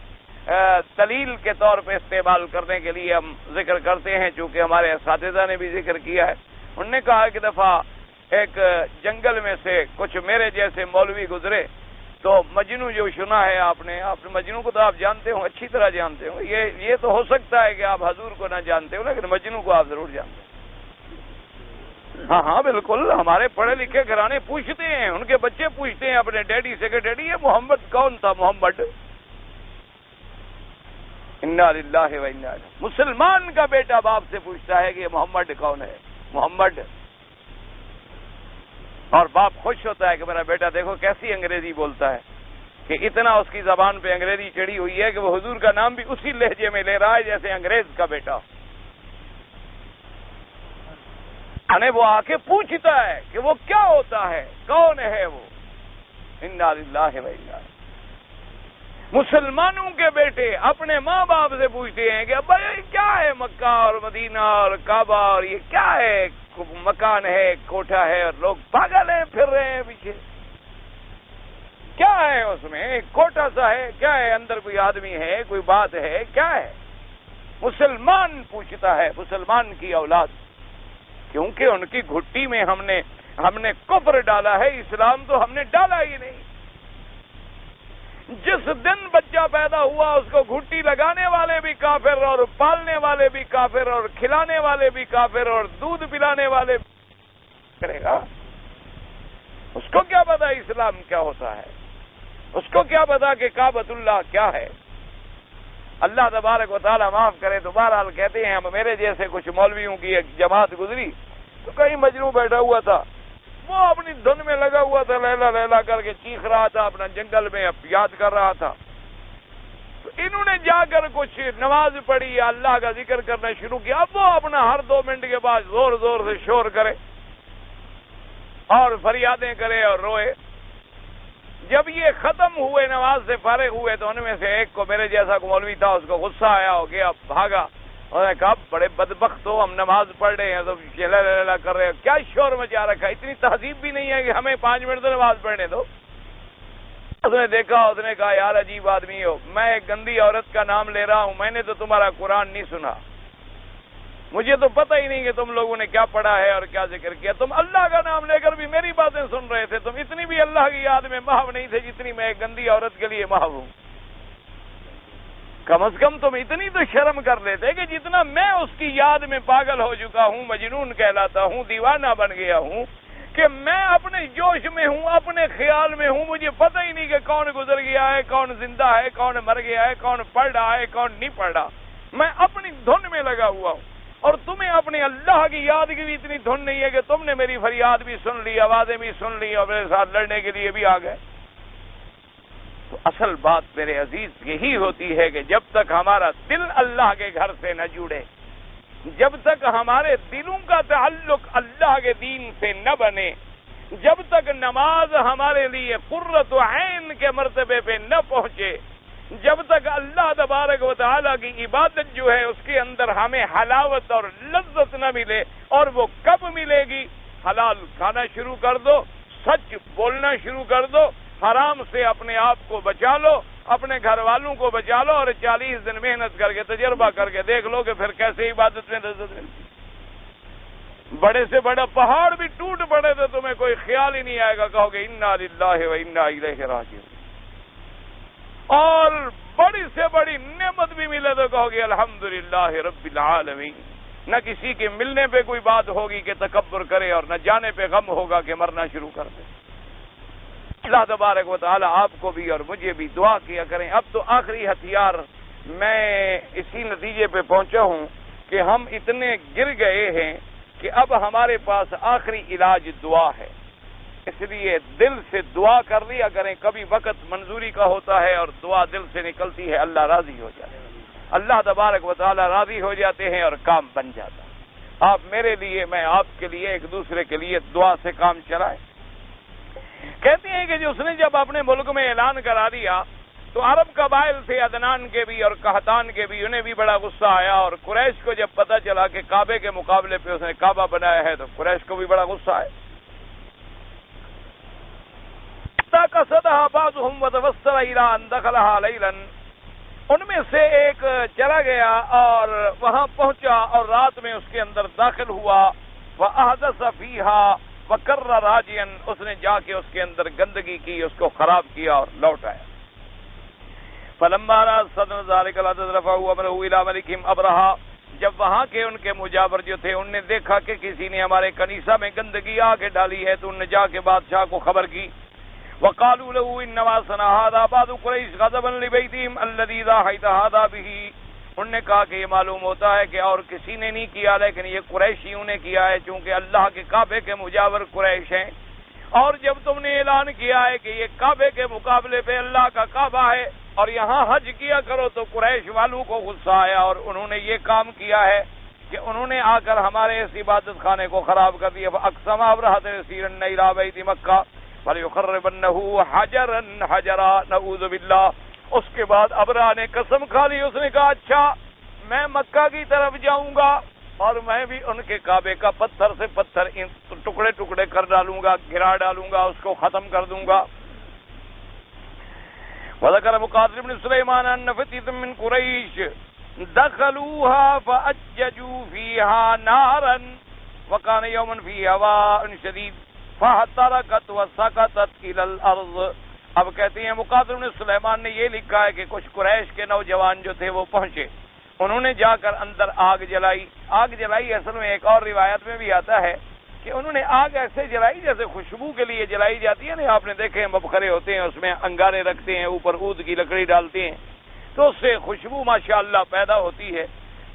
دلیل کے طور پہ استعمال کرنے کے لیے ہم ذکر کرتے ہیں، چونکہ ہمارے اساتذہ نے بھی ذکر کیا ہے. انہوں نے کہا کہ دفعہ ایک جنگل میں سے کچھ میرے جیسے مولوی گزرے، تو مجنو جو سنا ہے آپ نے مجنو کو تو آپ جانتے ہو، اچھی طرح جانتے ہو. یہ تو ہو سکتا ہے کہ آپ حضور کو نہ جانتے ہو، لیکن مجنو کو آپ ضرور جانتے ہو. ہاں ہاں بالکل، ہمارے پڑھے لکھے گھرانے پوچھتے ہیں، ان کے بچے پوچھتے ہیں اپنے ڈیڈی سے کہ ڈیڈی یہ محمد کون تھا؟ محمد. انا للہ و انا الیہ. مسلمان کا بیٹا باپ سے پوچھتا ہے کہ یہ محمد کون ہے؟ محمد. اور باپ خوش ہوتا ہے کہ میرا بیٹا دیکھو کیسی انگریزی بولتا ہے، کہ اتنا اس کی زبان پہ انگریزی چڑھی ہوئی ہے کہ وہ حضور کا نام بھی اسی لہجے میں لے رہا ہے جیسے انگریز کا بیٹا. یعنی وہ آ کے پوچھتا ہے کہ وہ کیا ہوتا ہے، کون ہے وہ. انا للہ و انا الیہ. مسلمانوں کے بیٹے اپنے ماں باپ سے پوچھتے ہیں کہ ابا یہ کیا ہے مکہ اور مدینہ اور کعبہ، اور یہ کیا ہے، مکان ہے، کوٹھا ہے، اور لوگ پاگل ہیں پھر رہے ہیں پیچھے. کیا ہے اس میں؟ ایک کوٹھا سا ہے، کیا ہے اندر؟ کوئی آدمی ہے، کوئی بات ہے، کیا ہے؟ مسلمان پوچھتا ہے، مسلمان کی اولاد، کیونکہ ان کی گھٹی میں ہم نے کفر ڈالا ہے، اسلام تو ہم نے ڈالا ہی نہیں. جس دن بچہ پیدا ہوا اس کو گھٹی لگانے والے بھی کافر، اور پالنے والے بھی کافر، اور کھلانے والے بھی کافر، اور دودھ پلانے والے بھی کرے گا. اس کو کیا پتا اسلام کیا ہوتا ہے؟ اس کو کیا پتا کہ کعبۃ اللہ کیا ہے؟ اللہ تبارک و تعالیٰ معاف کرے. تو بہرحال کہتے ہیں ہم میرے جیسے کچھ مولویوں کی ایک جماعت گزری، تو کہیں مجنو بیٹھا ہوا تھا، وہ اپنی دھن میں لگا ہوا تھا، لیلا لیلا کر کے چیخ رہا تھا، اپنا جنگل میں یاد کر رہا تھا. تو انہوں نے جا کر کچھ نماز پڑھی یا اللہ کا ذکر کرنا شروع کیا. اب وہ اپنا ہر 2 منٹ کے بعد زور زور سے شور کرے اور فریادیں کرے اور روئے. جب یہ ختم ہوئے، نماز سے فارغ ہوئے، تو ان میں سے ایک کو، میرے جیسا کو مولوی تھا، اس کو غصہ آیا، ہو گیا، بھاگا. انہوں نے کہا بڑے بدبخت ہو، ہم نماز پڑھ رہے ہیں تو لیلا کر رہے ہیں، کیا شور مچا رکھا ہے؟ اتنی تہذیب بھی نہیں ہے کہ ہمیں 5 منٹ تو نماز پڑھنے دو. اس نے دیکھا، اس نے کہا یار عجیب آدمی ہو، میں ایک گندی عورت کا نام لے رہا ہوں، میں نے تو تمہارا قرآن نہیں سنا، مجھے تو پتہ ہی نہیں کہ تم لوگوں نے کیا پڑھا ہے اور کیا ذکر کیا. تم اللہ کا نام لے کر بھی میری باتیں سن رہے تھے، تم اتنی بھی اللہ کی یاد میں محو نہیں تھے جتنی میں ایک گندی عورت کے لیے محو ہوں. کم از کم تم اتنی تو شرم کر لیتے کہ جتنا میں اس کی یاد میں پاگل ہو چکا ہوں، مجنون کہلاتا ہوں، دیوانہ بن گیا ہوں، کہ میں اپنے جوش میں ہوں، اپنے خیال میں ہوں، مجھے پتہ ہی نہیں کہ کون گزر گیا ہے، کون زندہ ہے، کون مر گیا ہے، کون پڑھ رہا ہے، کون نہیں پڑھ رہا. میں اپنی دھن میں لگا ہوا ہوں، اور تمہیں اپنے اللہ کی یاد کی بھی اتنی دھن نہیں ہے کہ تم نے میری فریاد بھی سن لی، آوازیں بھی سن لی، اور میرے ساتھ لڑنے کے لیے بھی آ گئے. تو اصل بات میرے عزیز یہی ہوتی ہے کہ جب تک ہمارا دل اللہ کے گھر سے نہ جڑے، جب تک ہمارے دلوں کا تعلق اللہ کے دین سے نہ بنے، جب تک نماز ہمارے لیے قرۃ عین کے مرتبے پہ نہ پہنچے، جب تک اللہ تبارک و تعالیٰ کی عبادت جو ہے اس کے اندر ہمیں حلاوت اور لذت نہ ملے. اور وہ کب ملے گی؟ حلال کھانا شروع کر دو، سچ بولنا شروع کر دو، حرام سے اپنے آپ کو بچا لو، اپنے گھر والوں کو بچا لو، اور 40 دن محنت کر کے تجربہ کر کے دیکھ لو کہ پھر کیسے عبادت میں لذت ملتی. بڑے سے بڑا پہاڑ بھی ٹوٹ پڑے تو تمہیں کوئی خیال ہی نہیں آئے گا، کہو گے انا للہ و انا الیہ راجعون. اور بڑی سے بڑی نعمت بھی ملے تو کہو گے الحمدللہ رب العالمین. نہ کسی کے ملنے پہ کوئی بات ہوگی کہ تکبر کرے، اور نہ جانے پہ غم ہوگا کہ مرنا شروع کر دے. اللہ تبارک و تعالی آپ کو بھی اور مجھے بھی دعا کیا کریں. اب تو آخری ہتھیار، میں اسی نتیجے پہ پہنچا ہوں کہ ہم اتنے گر گئے ہیں کہ اب ہمارے پاس آخری علاج دعا ہے. اس لیے دل سے دعا کر لیا کریں. کبھی وقت منظوری کا ہوتا ہے اور دعا دل سے نکلتی ہے، اللہ راضی ہو جاتا ہے، اللہ تبارک و تعالی راضی ہو جاتے ہیں اور کام بن جاتا ہے. آپ میرے لیے، میں آپ کے لیے، ایک دوسرے کے لیے دعا سے کام چلائیں. کہتے ہیں کہ جو اس نے جب اپنے ملک میں اعلان کرا دیا تو عرب قبائل تھے عدنان کے بھی اور قحطان کے بھی، انہیں بھی بڑا غصہ آیا، اور قریش کو جب پتہ چلا کہ کعبے کے مقابلے پہ اس نے کعبہ بنایا ہے تو قریش کو بھی بڑا غصہ آیا۔ قصدها بعضهم وتوسل الى ان دخلها ليلا، ان میں سے ایک چلا گیا اور وہاں پہنچا اور رات میں اس کے اندر داخل ہوا، واحدث فيها وكر راجيا، اس نے جا کے اس کے اندر گندگی کی، اس کو خراب کیا اور لوٹ آیا۔ فلما را صدر ذلك الحدث رفعوا امره الى ملكهم ابرہا، جب وہاں کے ان کے مجاور جو تھے ان نے دیکھا کہ کسی نے ہمارے کنیسہ میں گندگی آ کے ڈالی ہے، تو انہوں نے جا کے بادشاہ کو خبر کی۔ وقالوا له انما صنع هذا بعض قریش غضبا لبیتهم الذي ضاحيت هذا به، انہوں نے کہا کہ یہ معلوم ہوتا ہے کہ اور کسی نے نہیں کیا، لیکن یہ قریشیوں نے کیا ہے، چونکہ اللہ کے کعبے کے مجاور قریش ہیں، اور جب تم نے اعلان کیا ہے کہ یہ کعبے کے مقابلے پہ اللہ کا کعبہ ہے اور یہاں حج کیا کرو، تو قریش والوں کو غصہ آیا اور انہوں نے یہ کام کیا ہے کہ انہوں نے آ کر ہمارے اس عبادت خانے کو خراب کر دیا۔ فاقسم ابرہۃ یسیرن الی بیت مکہ فَلْيُخَرِّبَنَّهُ حَجَرًا حَجَرًا نعوذ باللہ، اس کے بعد ابرہ نے قسم کھا لی، اس نے کہا اچھا میں مکہ کی طرف جاؤں گا اور میں بھی ان کے کعبے کا پتھر سے پتھر ٹکڑے ٹکڑے کر ڈالوں گا، گرا ڈالوں گا، اس کو ختم کر دوں گا۔ وذكر مقاتل بن سليمان أن فتية من قريش دخلوها فأججوا فيها نارا وكان يوما فيه هواء شديد فاحترقت وسقطت إلى الأرض۔ اب کہتے ہیں مقاتل بن سلیمان نے یہ لکھا ہے کہ کچھ قریش کے نوجوان جو تھے وہ پہنچے، انہوں نے جا کر اندر آگ جلائی۔ اصل میں ایک اور روایت میں بھی آتا ہے کہ انہوں نے آگ ایسے جلائی جیسے خوشبو کے لیے جلائی جاتی ہے نا، آپ نے دیکھے ہیں مبخرے ہوتے ہیں، اس میں انگارے رکھتے ہیں، اوپر عود کی لکڑی ڈالتے ہیں تو اس سے خوشبو ماشاءاللہ پیدا ہوتی ہے،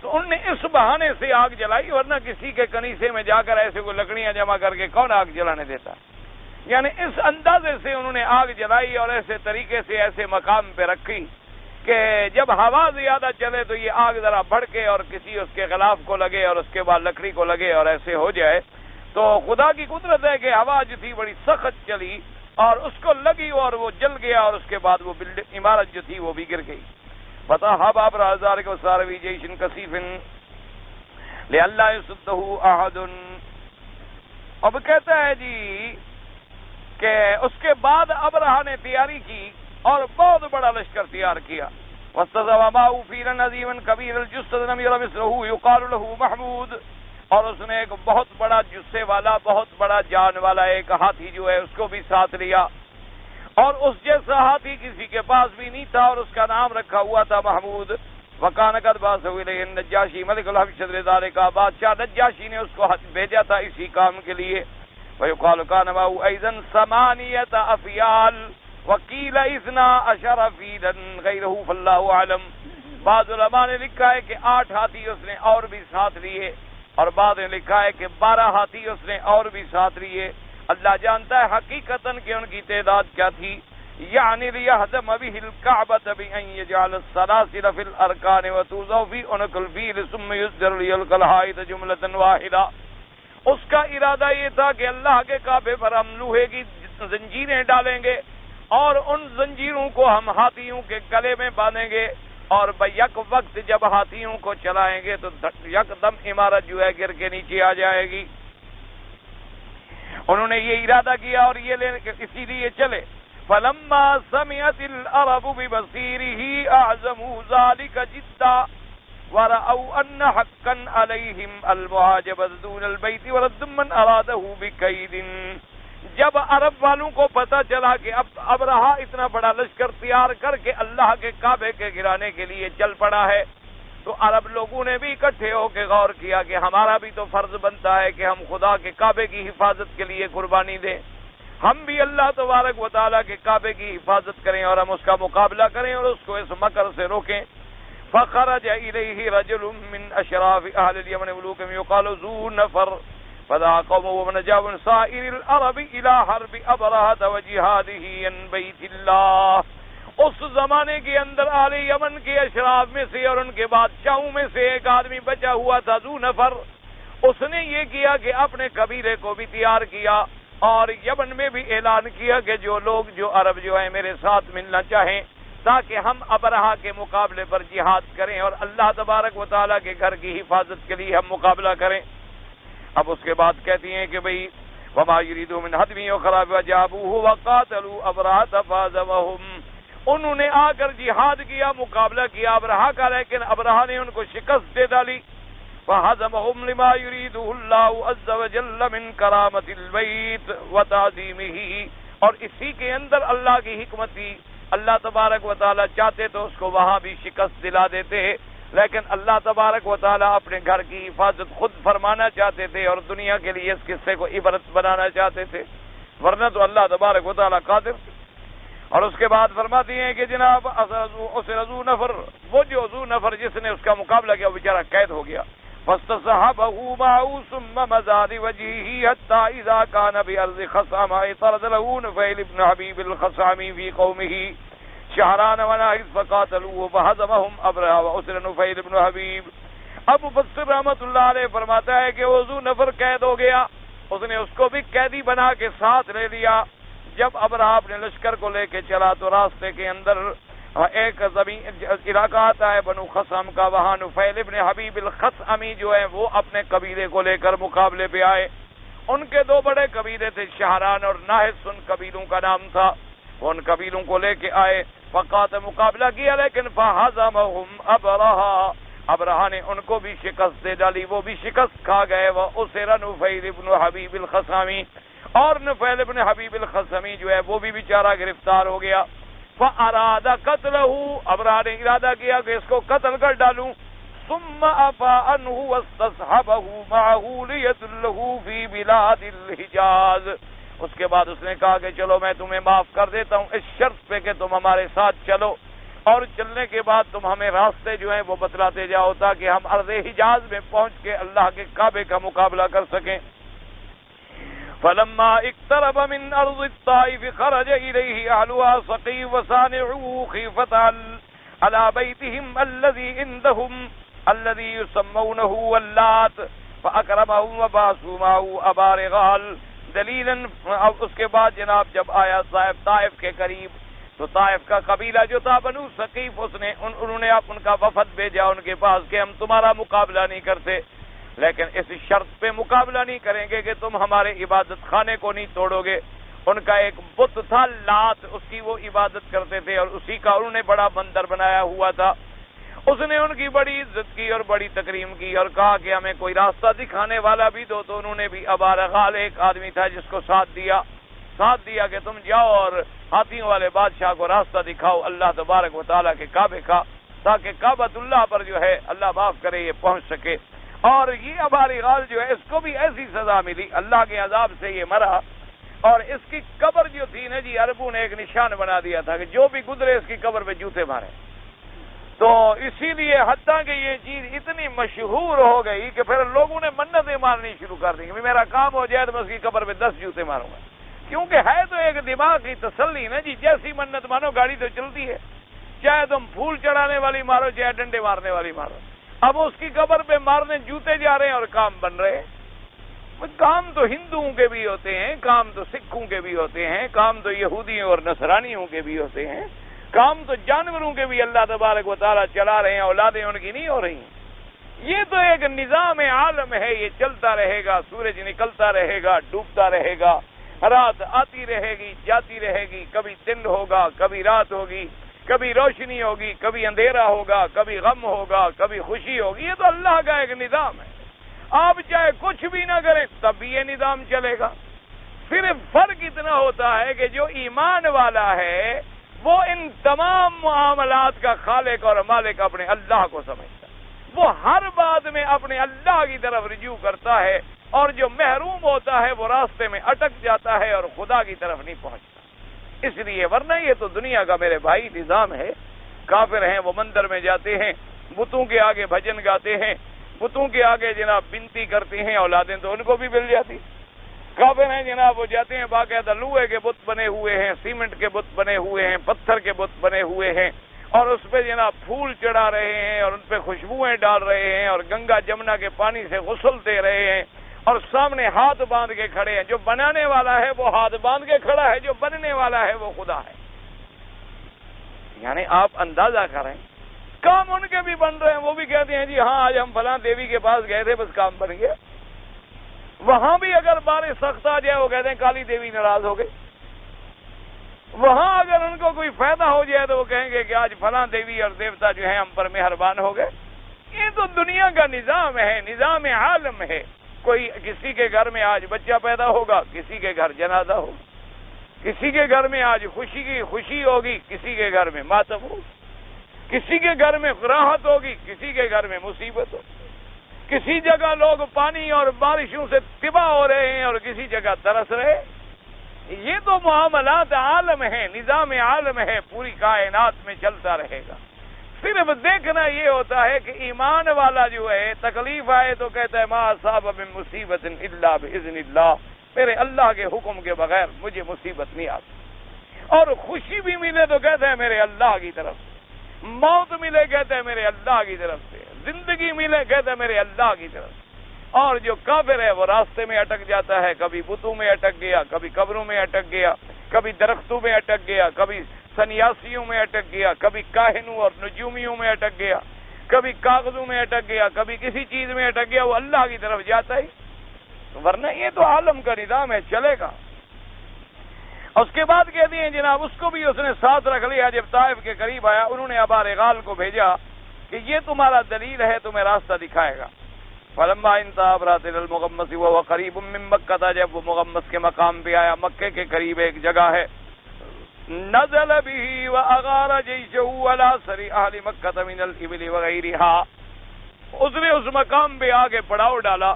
تو انہوں نے اس بہانے سے آگ جلائی، ورنہ کسی کے کنیسے میں جا کر ایسے کوئی لکڑیاں جمع کر کے کون آگ جلانے دیتا، یعنی اس اندازے سے انہوں نے آگ جلائی اور ایسے طریقے سے ایسے مقام پہ رکھی کہ جب ہوا زیادہ چلے تو یہ آگ ذرا بھڑکے اور کسی اس کے غلاف کو لگے اور اس کے بعد لکڑی کو لگے اور ایسے ہو جائے۔ تو خدا کی قدرت ہے کہ ہوا جو تھی بڑی سخت چلی اور اس کو لگی اور وہ جل گیا، اور اس کے بعد وہ عمارت جو تھی وہ بھی گر گئی۔ فَتَحَبَ أَبْرَهَ ذَلِكَ وَسَارَ فِي جَيْشٍ كَثِيفٍ لِأَلَّا يُصِدَّهُ أَحَدٌ۔ اب کہتا ہے جی کہ اس کے بعد ابرہہ نے تیاری کی اور بہت بڑا لشکر تیار کیا۔ وَاسْتَزَوَ مَعَهُ فِيلًا عَظِيمًا كَبِيرَ الْجُثَّةِ لَمْ يَرَ مِثْلَهُ يُقَالُ لَهُ محمود، اور اس نے ایک بہت بڑا جثے والا، بہت بڑا جان والا ایک ہاتھی جو ہے اس کو بھی ساتھ لیا، اور اس جیسا ہاتھی کسی کے پاس بھی نہیں تھا، اور اس کا نام رکھا ہوا تھا محمود۔ وَكَانَ قَدْ بَعَثَهُ إِلَيْهِ النَّجَّاشِي مَلِكُ الْحَبَشَةِ لِذَلِكَ، بادشاہ نجاشی نے اس کو بھیجا تھا اسی کام کے لیے۔ وَيُقَالُ كَانَ مَعَهُ أَيْضًا ثَمَانِيَةَ أَفْيَالٍ وَقِيلَ 12 فِيلًا غَيْرَهُ فَاللَّهُ أَعْلَمُ۔ بعض علماء نے لکھا ہے کہ 8 ہاتھی اس نے اور بھی ساتھ لیے، اور بعد نے لکھا ہے کہ 12 ہاتھی اس نے اور بھی ساتھ لیے، اللہ جانتا ہے حقیقتاً کہ ان کی تعداد کیا تھی۔ یعنی لِيَهْدَمَ بِهِ الْكَعْبَةَ بِأَنْ يَجْعَلَ السَّلَاسِلَ فِي الْأَرْكَانِ وَتُوضَعُ فِي عُنُقِ الْفِيلِ ثُمَّ يُسْجَرُ لِيَلْقَى الْحَائِطَ جُمْلَةً وَاحِدَةً۔ اس کا ارادہ یہ تھا کہ اللہ کے کعبے پر ہم لوہے کی زنجیریں ڈالیں گے اور ان زنجیروں کو ہم ہاتھیوں کے گلے میں باندھیں گے، اور بیک وقت جب ہاتھیوں کو چلائیں گے تو یکدم عمارت جو ہے گر کے نیچے آ جائے گی۔ انہوں نے یہ ارادہ کیا اور یہ اسی لیے چلے۔ فَلَمَّا سَمِعَتِ الْعَرَبُ بِبَصِيرِهِ أَعْظَمُوا ذَلِكَ جِدًّا وَرَأَوْا أَنَّ حَقًّا عَلَيْهِمْ الْمُحَاجَبَةُ دُونَ الْبَيْتِ وَرَدُّ مَنْ أَرَادَهُ بِكَيْدٍ۔ جب عرب والوں کو پتہ چلا کہ اب ابرہہ اتنا بڑا لشکر تیار کر کے اللہ کے کعبے کے گرانے کے لیے چل پڑا ہے، تو عرب لوگوں نے بھی اکٹھے ہو کے غور کیا کہ ہمارا بھی تو فرض بنتا ہے کہ ہم خدا کے کعبے کی حفاظت کے لیے قربانی دیں، ہم بھی اللہ تبارک و تعالیٰ کے کعبے کی حفاظت کریں اور ہم اس کا مقابلہ کریں اور اس کو اس مکر سے روکیں۔ فخرج إليه رجل من أشراف أهل اليمن ملوكهم يقال ذو نفر فدعا قومه ونجا من سائر العرب إلى حرب أبرهة وجهاده عن بيت الله۔ اس زمانے کے اندر اہل یمن کے اشراف میں سے اور ان کے بادشاہوں میں سے ایک آدمی بچا ہوا تھا ذو نفر، اس نے یہ کیا کہ اپنے قبیلے کو بھی تیار کیا اور یمن میں بھی اعلان کیا کہ جو لوگ جو عرب جو ہیں میرے ساتھ ملنا چاہیں تاکہ ہم ابرہا کے مقابلے پر جہاد کریں اور اللہ تبارک و تعالیٰ کے گھر کی حفاظت کے لیے ہم مقابلہ کریں۔ اب اس کے بعد کہتی ہیں کہ بھئی وما یریدوا من حدم وخراب وجابوه وقاتلوا ابرهة فهزمهم، انہوں نے آ کر جہاد کیا، مقابلہ کیا ابرہا کا، لیکن ابرہا نے ان کو شکست دے ڈالی۔ فهزمهم لما يريده الله عز وجل من کرامت البیت وتعظیمه، اور اسی کے اندر اللہ کی حکمت تھی، اللہ تبارک و تعالیٰ چاہتے تو اس کو وہاں بھی شکست دلا دیتے، لیکن اللہ تبارک و تعالیٰ اپنے گھر کی حفاظت خود فرمانا چاہتے تھے اور دنیا کے لیے اس قصے کو عبرت بنانا چاہتے تھے، ورنہ تو اللہ تبارک و تعالیٰ قادر تھے۔ اور اس کے بعد فرماتی ہیں کہ جناب ذو نفر، وہ جو ذو نفر جس نے اس کا مقابلہ کیا وہ بیچارہ قید ہو گیا، فاستصحبه معه ثم مزاد وجهه حتى إذا كان بأرض خصامة طرد له نفيل بن حبيب الخصامي في قومه شهران وناهز فقاتلوه فهزمهم أبرهة وأسر نفيل بن حبيب۔ اب مفسر رحمت اللہ علیہ فرماتا ہے کہ وہ ذو نفر قید ہو گیا، اس نے اس کو بھی قیدی بنا کے ساتھ لے لیا۔ جب ابرہہ اپنے لشکر کو لے کے چلا تو راستے کے اندر ایک زمین علاقہ آتا ہے بنو خصم کا، وہاں نفیل ابن حبیب الخصمی جو ہے وہ اپنے قبیلے کو لے کر مقابلے پہ آئے۔ ان کے دو بڑے قبیلے تھے، شہران اور ناہس ان قبیلوں کا نام تھا، وہ ان قبیلوں کو لے کے آئے، فقات مقابلہ کیا، لیکن فہزمہم ابرہہ، ابرہہ نے ان کو بھی شکست دے ڈالی، وہ بھی شکست کھا گئے۔ وہ اسر نفیل ابن حبیب الخصمی، اور نفیل ابن حبیب الخصمی جو ہے وہ بھی بیچارہ گرفتار ہو گیا۔ فَأَرَادَ قَتْلَهُ، ابرہہ نے ارادہ کیا کہ اس کو قتل کر ڈالوں۔ ثُمَّ عَفَا عَنْهُ وَاسْتَصْحَبَهُ مَعَهُ لِيَدُلَّهُ فِي بِلَادِ الْحِجَازِ، اس کے بعد اس نے کہا کہ چلو میں تمہیں معاف کر دیتا ہوں اس شرط پہ کہ تم ہمارے ساتھ چلو، اور چلنے کے بعد تم ہمیں راستے جو ہیں وہ بتلاتے جاؤ تاکہ ہم ارض حجاز میں پہنچ کے اللہ کے کعبے کا مقابلہ کر سکیں۔ فلما اقترب من ارض الطائف خرج اليه اهلها سقي وصانعوا خيفة على بيتهم الذي عندهم الذي يسمونه واللات فاكرمهم وبعثوا معه ابا رغال دلیلا۔ اس کے بعد جناب جب آیا صاحب طائف کے قریب تو طائف کا قبیلہ جو تھا بنو ثقیف، انہوں نے ان کا وفد بھیجا ان کے پاس کہ ہم تمہارا مقابلہ نہیں کرتے، لیکن اس شرط پہ مقابلہ نہیں کریں گے کہ تم ہمارے عبادت خانے کو نہیں توڑو گے۔ ان کا ایک بت تھا لات، اس کی وہ عبادت کرتے تھے اور اسی کا انہوں نے بڑا مندر بنایا ہوا تھا۔ اس نے ان کی بڑی عزت کی اور بڑی تکریم کی اور کہا کہ ہمیں کوئی راستہ دکھانے والا بھی دو، تو انہوں نے بھی ابا رغال ایک آدمی تھا جس کو ساتھ دیا کہ تم جاؤ اور ہاتھیوں والے بادشاہ کو راستہ دکھاؤ اللہ تبارک و تعالیٰ کے کعبے کا، تاکہ کعبۃ اللہ پر جو ہے اللہ معاف کرے یہ پہنچ سکے۔ اور یہ ابا رغال جو ہے اس کو بھی ایسی سزا ملی، اللہ کے عذاب سے یہ مرا، اور اس کی قبر جو تھی نا جی عربوں نے ایک نشان بنا دیا تھا کہ جو بھی گزرے اس کی قبر پہ جوتے مارے۔ تو اسی لیے حتیٰ کہ یہ چیز اتنی مشہور ہو گئی کہ پھر لوگوں نے منتیں مارنی شروع کر دی کہ میرا کام ہو جائے تو میں اس کی قبر پہ 10 جوتے ماروں گا، کیونکہ ہے تو ایک دماغ کی تسلی نا جی، جیسی منت مانو گاڑی تو چلتی ہے، چاہے تم پھول چڑھانے والی مارو چاہے ڈنڈے مارنے والی مارو۔ اب اس کی قبر پہ مارنے جوتے جا رہے ہیں اور کام بن رہے ہیں۔ کام تو ہندوؤں کے بھی ہوتے ہیں، کام تو سکھوں کے بھی ہوتے ہیں، کام تو یہودیوں اور نصرانیوں کے بھی ہوتے ہیں، کام تو جانوروں کے بھی اللہ تبارک و تعالیٰ چلا رہے ہیں، اولادیں ان کی نہیں ہو رہی ہیں۔ یہ تو ایک نظام عالم ہے، یہ چلتا رہے گا، سورج نکلتا رہے گا، ڈوبتا رہے گا، رات آتی رہے گی جاتی رہے گی، کبھی دن ہوگا کبھی رات ہوگی، کبھی روشنی ہوگی کبھی اندھیرا ہوگا، کبھی غم ہوگا کبھی خوشی ہوگی۔ یہ تو اللہ کا ایک نظام ہے، آپ چاہے کچھ بھی نہ کریں تب بھی یہ نظام چلے گا۔ صرف فرق اتنا ہوتا ہے کہ جو ایمان والا ہے وہ ان تمام معاملات کا خالق اور مالک اپنے اللہ کو سمجھتا ہے، وہ ہر بات میں اپنے اللہ کی طرف رجوع کرتا ہے، اور جو محروم ہوتا ہے وہ راستے میں اٹک جاتا ہے اور خدا کی طرف نہیں پہنچتا۔ اس لیے ورنہ یہ تو دنیا کا میرے بھائی نظام ہے۔ کافر ہیں وہ مندر میں جاتے ہیں، بتوں کے آگے بھجن گاتے ہیں، بتوں کے آگے جناب بنتی کرتے ہیں، اولادیں تو ان کو بھی مل جاتی۔ کافر ہیں جناب وہ جاتے ہیں باقاعدہ لوہے کے بت بنے ہوئے ہیں، سیمنٹ کے بت بنے ہوئے ہیں، پتھر کے بت بنے ہوئے ہیں، اور اس پہ جناب پھول چڑھا رہے ہیں اور ان پہ خوشبوئیں ڈال رہے ہیں اور گنگا جمنا کے پانی سے غسل دے رہے ہیں، اور سامنے ہاتھ باندھ کے کھڑے ہیں۔ جو بنانے والا ہے وہ ہاتھ باندھ کے کھڑا ہے، جو بننے والا ہے وہ خدا ہے۔ یعنی آپ اندازہ کریں، کام ان کے بھی بن رہے ہیں، وہ بھی کہتے ہیں جی ہاں آج ہم فلاں دیوی کے پاس گئے تھے بس کام بن گیا۔ وہاں بھی اگر بارش سخت آ جائے وہ کہتے ہیں کالی دیوی ناراض ہو گئی۔ وہاں اگر ان کو کوئی فائدہ ہو جائے تو وہ کہیں گے کہ آج فلاں دیوی اور دیوتا جو ہیں ہم پر مہربان ہو گئے۔ یہ تو دنیا کا نظام ہے، نظام عالم ہے۔ کوئی کسی کے گھر میں آج بچہ پیدا ہوگا، کسی کے گھر جنازہ ہوگا، کسی کے گھر میں آج خوشی کی خوشی ہوگی، کسی کے گھر میں ماتم ہوگی، کسی کے گھر میں راحت ہوگی، کسی کے گھر میں مصیبت ہوگی، کسی جگہ لوگ پانی اور بارشوں سے تباہ ہو رہے ہیں اور کسی جگہ ترس رہے۔ یہ تو معاملات عالم ہیں، نظام عالم ہے، پوری کائنات میں چلتا رہے گا۔ صرف دیکھنا یہ ہوتا ہے کہ ایمان والا جو ہے تکلیف آئے تو کہتا ہے ما اصاب من مصیبت الا باذن اللہ، میرے اللہ کے حکم کے بغیر مجھے مصیبت نہیں آتی۔ اور خوشی بھی ملے تو کہتا ہے میرے اللہ کی طرف سے، موت ملے کہتا ہے میرے اللہ کی طرف سے، زندگی ملے کہتا ہے میرے اللہ کی طرف سے۔ اور جو کافر ہے وہ راستے میں اٹک جاتا ہے، کبھی بتوں میں اٹک گیا، کبھی قبروں میں اٹک گیا، کبھی درختوں میں اٹک گیا، کبھی سنیاسیوں میں اٹک گیا، کبھی کاہنوں اور نجومیوں میں اٹک گیا، کبھی کاغذوں میں اٹک گیا، کبھی کسی چیز میں اٹک گیا، وہ اللہ کی طرف جاتا ہی، ورنہ یہ تو عالم کا نظام ہے، چلے گا۔ اس کے بعد کہتے ہیں جناب اس کو بھی اس نے ساتھ رکھ لیا۔ جب طائف کے قریب آیا انہوں نے ابا رغال کو بھیجا کہ یہ تمہارا دلیل ہے، تمہیں راستہ دکھائے گا۔ فلما انتہا برات المغمس وهو قریب من مکہ تھا، جب وہ مغمس کے مقام پہ آیا، مکے کے قریب ایک جگہ ہے، نزل به واغار جيشه على سر اهل مکہ من الابل وغيرها، اس نے اس مقام پہ آگے پڑاؤ ڈالا،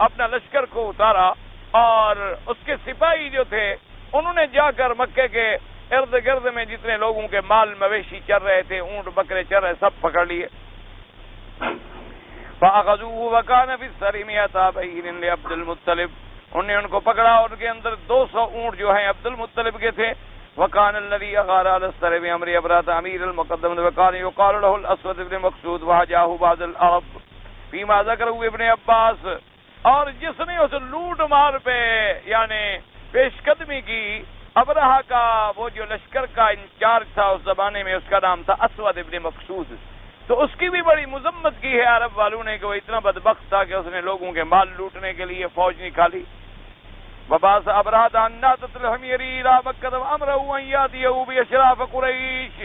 اپنا لشکر کو اتارا، اور اس کے سپاہی جو تھے انہوں نے جا کر مکے کے ارد گرد میں جتنے لوگوں کے مال مویشی چر رہے تھے، اونٹ بکرے چر رہے، سب پکڑ لیے۔ فاخذوه وكان في السر 100 بعير لعبد المطلب، انہوں نے ان کو پکڑا، ان کے اندر 200 اونٹ جو ہیں عبد المطلب کے تھے۔ وكان الذي اغار على السر بامر ابرات امير المقدم وكان يقال له الاسود بن مقصود وهجاه بعض العرب فيما ذكره ابن عباس، اور جس نے اس لوٹ مار پہ یعنی پیش قدمی کی، ابرہہ کا وہ جو لشکر کا انچارج تھا اس زمانے میں، اس کا نام تھا اسود ابن مقصود، تو اس کی بھی بڑی مذمت کی ہے عرب والوں نے کہ وہ اتنا بدبخت تھا کہ اس نے لوگوں کے مال لوٹنے کے لیے فوج نکالی۔ وبعث ابرهة عناتة الحمير الى مكة وامره ان ياتيه باشراف قريش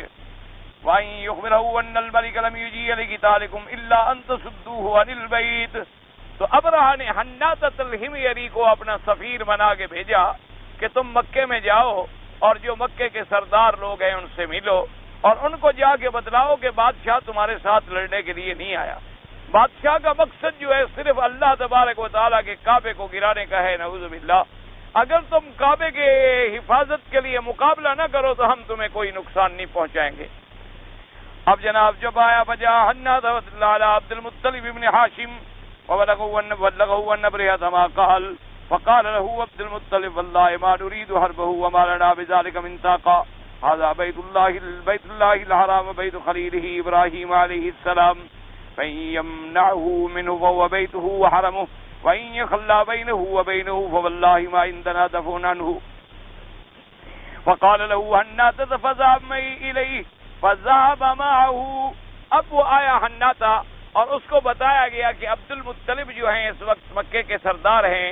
وان يخبره ان الملك لم يجي لقتالكم الا ان تصدوه عن البيت، تو ابرہہ نے حناتۃ الحمیر کو اپنا سفیر بنا کے بھیجا کہ تم مکے میں جاؤ اور جو مکے کے سردار لوگ ہیں ان سے ملو اور ان کو جا کے بتلاؤ کہ بادشاہ تمہارے ساتھ لڑنے کے لیے نہیں آیا، بادشاہ کا مقصد جو ہے صرف اللہ تبارک و تعالیٰ کے کعبے کو گرانے کا ہے، نعوذ باللہ۔ اگر تم کعبے کے حفاظت کے لیے مقابلہ نہ کرو تو ہم تمہیں کوئی نقصان نہیں پہنچائیں گے۔ اب جناب جب آیا بجا حناتہ عبد المطلب ابن ہاشم وبلغه ان ابرهة ما قال، فقال له عبد المطلب والله ما نريد حربه وما لنا بذلك من طاقة، هذا بيت الله الحرام بيت خليله ابراهيم عليه السلام، فإن يمنعه منه فهو بيته وحرمه وإن يخلى بينه وبينه فوالله ما عندنا دفع عنه۔ فقال له حناتة فذهب معي إليه، فذهب معه۔ اب وہ آیا حناتہ اور اس کو بتایا گیا کہ عبد المطلب جو ہیں اس وقت مکے کے سردار ہیں،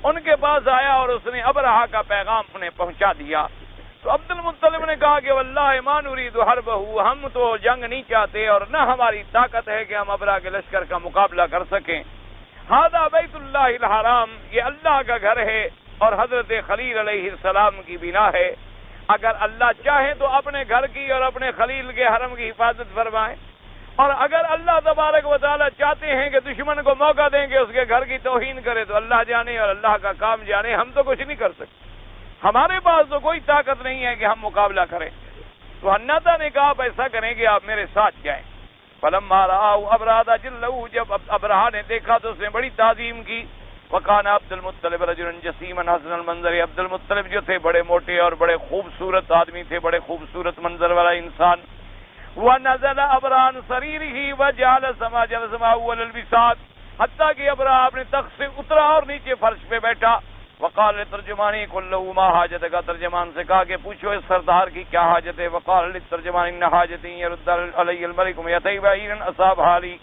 ان کے پاس آیا اور اس نے ابرہہ کا پیغام انہیں پہنچا دیا۔ تو عبد المطلب نے کہا کہ واللہ ما نريد حربه، ہم تو جنگ نہیں چاہتے اور نہ ہماری طاقت ہے کہ ہم ابرہہ کے لشکر کا مقابلہ کر سکیں۔ ھذا بیت اللہ الحرام، یہ اللہ کا گھر ہے اور حضرت خلیل علیہ السلام کی بنا ہے، اگر اللہ چاہے تو اپنے گھر کی اور اپنے خلیل کے حرم کی حفاظت فرمائیں، اور اگر اللہ تبارک و تعالیٰ چاہتے ہیں کہ دشمن کو موقع دیں کہ اس کے گھر کی توہین کرے تو اللہ جانے اور اللہ کا کام جانے، ہم تو کچھ نہیں کر سکتے، ہمارے پاس تو کوئی طاقت نہیں ہے کہ ہم مقابلہ کریں۔ تو حناتہ نے کہا آپ ایسا کریں کہ آپ میرے ساتھ جائیں۔ فلما رآه ابرهة جلہ، جب ابرہہ نے دیکھا تو اس نے بڑی تعظیم کی۔ وکان عبد المطلب رجلا جسیما حسن المنظر، عبد المطلب جو تھے بڑے موٹے اور بڑے خوبصورت آدمی تھے، بڑے خوبصورت منظر والا انسان۔ ونزل ابرهة عن سريره وجلس ما جلس معه على البساط، حتیٰ کہ ابرہہ اپنے تخت سے اترا اور نیچے فرش پہ بیٹھا۔ وقال للترجمانی قل له ما حاجتک، ترجمان سے کہا کہ پوچھو اس سردار کی کیا حاجت ہے. وقال للترجمان ان حاجتی يرد علی الملک یتی بعیرا اصاب حالی.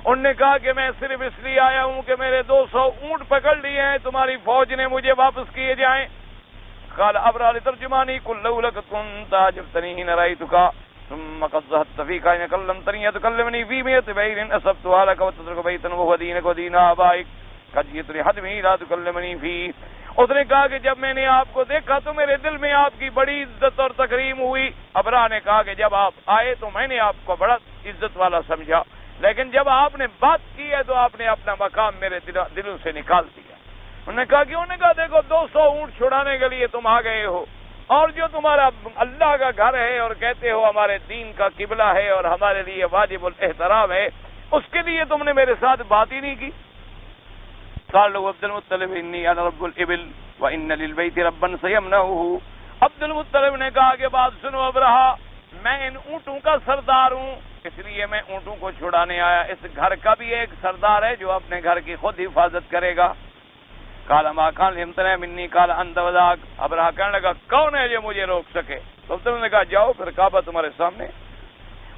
انہوں نے کہا کہ میں صرف اس لیے آیا ہوں کہ میرے 200 اونٹ پکڑ لیے ہیں، تمہاری فوج نے مجھے واپس کیے جائیں. قال ابرا لترجمانی قل لو لك كنت عجبتني حين رأيتك ثم قد ذهبت فيك حين كلمتني تكلمني في 100 بعير أصبتها لك وتترك بيتا وهو دينك ودين آبائك قد جئت لحدمه لا تكلمني فيه. اس نے کہا کہ جب میں نے آپ کو دیکھا تو میرے دل میں آپ کی بڑی عزت اور تکریم ہوئی. ابرا نے کہا کہ جب آپ آئے تو میں نے آپ کو بڑا عزت والا سمجھا، لیکن جب آپ نے بات کی ہے تو آپ نے اپنا مقام میرے دلوں سے نکال دیا. انہوں نے کہا کہ انہوں نے کہا دیکھو 200 اونٹ چھڑانے کے لیے تم آ گئے ہو، اور جو تمہارا اللہ کا گھر ہے اور کہتے ہو ہمارے دین کا قبلہ ہے اور ہمارے لیے واجب الاحترام ہے، اس کے لیے تم نے میرے ساتھ بات ہی نہیں کی. قال له عبد المطلب انی انا رب الابل وان للبيت ربا سيمنعه. عبد المطلب نے کہا کہ بات سنو ابرہا، میں ان اونٹوں کا سردار ہوں، اس لیے میں اونٹوں کو چھڑانے آیا. اس گھر کا بھی ایک سردار ہے جو اپنے گھر کی خود حفاظت کرے گا. قال ما كان ليمتنع مني قال انت وذاك. ابرہا کہنے لگا کون ہے جو مجھے روک سکے؟ تو عبد المطلب نے کہا جاؤ، پھر کعبہ تمہارے سامنے.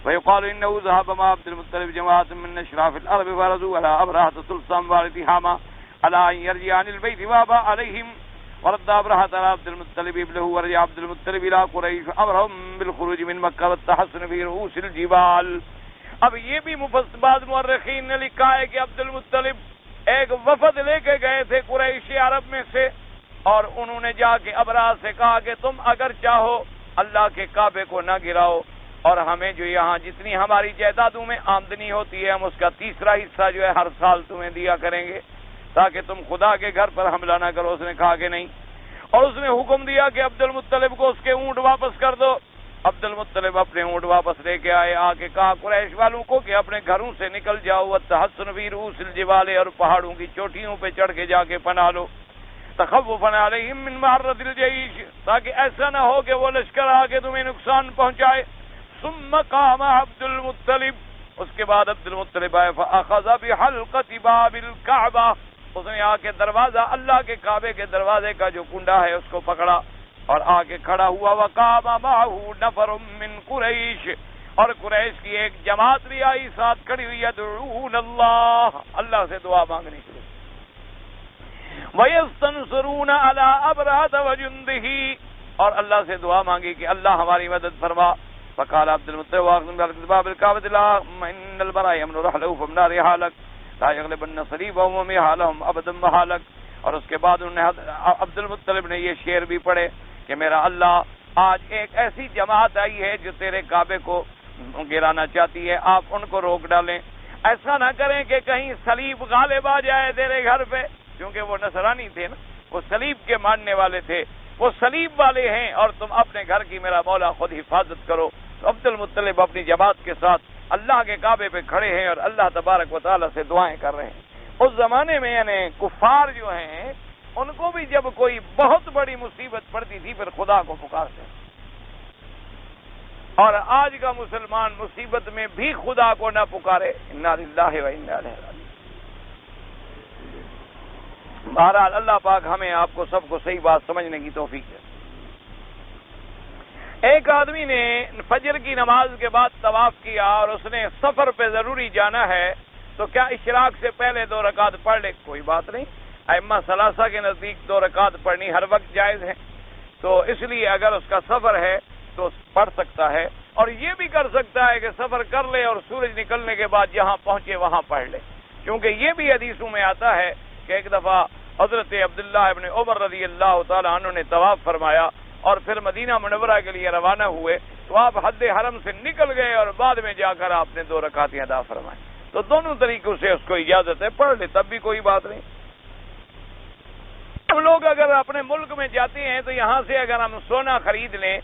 ويقال انه ذهب مع عبد المطلب جماعه من اشراف الارض فرزوا على ابرهة سلطان والتهامه على ان يرجع عن البيت وابى عليهم ورد ابرهة على عبد المطلب ابنه ورجع عبد المطلب الى قريش امرهم بالخروج من مكه والتحصن في رؤوس الجبال. اب یہ بھی بعض مورخین نے لکھا ہے کہ عبد المطلب ایک وفد لے کے گئے تھے قریش عرب میں سے، اور انہوں نے جا کے ابرہہ سے کہا کہ تم اگر چاہو اللہ کے کعبے کو نہ گراؤ، اور ہمیں جو یہاں جتنی ہماری جائیدادوں میں آمدنی ہوتی ہے ہم اس کا تیسرا حصہ جو ہے ہر سال تمہیں دیا کریں گے تاکہ تم خدا کے گھر پر حملہ نہ کرو. اس نے کہا کہ نہیں، اور اس نے حکم دیا کہ عبد المطلب کو اس کے اونٹ واپس کر دو. عبد المطلب اپنے اونٹ واپس لے کے آئے. آ کے کہا قریش والوں کو کہ اپنے گھروں سے نکل جاؤ، وتحصن فی رؤوس الجبال، اور پہاڑوں کی چوٹیوں پہ چڑھ کے جا کے پناہ لو، تخوفا علیہم من معرض الجیش، تاکہ ایسا نہ ہو کہ وہ لشکر آ کے تمہیں نقصان پہنچائے. ثم قام عبد المطلب، اس کے بعد عبد المطلب آئے. فاخذ بحلقۃ باب الکعبہ، اس نے آ کے دروازہ اللہ کے کعبے کے دروازے کا جو کنڈا ہے اس کو پکڑا اور آ کے کھڑا ہوا. وقام معه نفر من قریش، اور قریش کی ایک جماعت بھی آئی ساتھ کھڑی ہوئی. يدعون اللہ، اللہ سے دعا مانگنے کے لیے. ويستنصرون على ابرهة وجنده، اور اللہ سے دعا مانگی کہ اللہ ہماری مدد فرما. فقال عبد المطلب واخذ باب الكعبة لا ان البراء يمن رحله فمن رحالك لا يغلبن صليبهم ومحالهم ابدا محالك. اور اس کے بعد انہوں نے عبد المطلب نے یہ شعر بھی پڑھے کہ میرا اللہ، آج ایک ایسی جماعت آئی ہے جو تیرے کعبے کو گرانا چاہتی ہے، آپ ان کو روک ڈالیں. ایسا نہ کریں کہ کہیں صلیب غالب آ جائے تیرے گھر پہ، کیونکہ وہ نصرانی تھے نا، وہ صلیب کے ماننے والے تھے، وہ صلیب والے ہیں، اور تم اپنے گھر کی میرا مولا خود حفاظت کرو. تو عبد المطلب اپنی جماعت کے ساتھ اللہ کے کعبے پہ کھڑے ہیں اور اللہ تبارک و تعالیٰ سے دعائیں کر رہے ہیں. اس زمانے میں یعنی کفار جو ہیں ان کو بھی جب کوئی بہت بڑی مصیبت پڑتی تھی پھر خدا کو پکارتے ہیں، اور آج کا مسلمان مصیبت میں بھی خدا کو نہ پکارے. انا للہ و انا الیہ راجعون. بہرحال اللہ پاک ہمیں آپ کو سب کو صحیح بات سمجھنے کی توفیق دے. ایک آدمی نے فجر کی نماز کے بعد طواف کیا اور اس نے سفر پہ ضروری جانا ہے تو کیا اشراق سے پہلے 2 رکعت پڑھ لے؟ کوئی بات نہیں، ائمہ ثلاثہ کے نزدیک 2 رکعت پڑھنی ہر وقت جائز ہے، تو اس لیے اگر اس کا سفر ہے تو پڑھ سکتا ہے، اور یہ بھی کر سکتا ہے کہ سفر کر لے اور سورج نکلنے کے بعد جہاں پہنچے وہاں پڑھ لے. کیونکہ یہ بھی حدیثوں میں آتا ہے کہ ایک دفعہ حضرت عبداللہ ابن عمر رضی اللہ تعالی عنہ نے طواف فرمایا اور پھر مدینہ منورہ کے لیے روانہ ہوئے تو آپ حد حرم سے نکل گئے اور بعد میں جا کر آپ نے 2 رکعتیں ادا فرمائیں. تو دونوں طریقوں سے اس کو اجازت ہے، پڑھ لے تب بھی کوئی بات نہیں. ہم لوگ اگر اپنے ملک میں جاتے ہیں تو یہاں سے اگر ہم سونا خرید لیں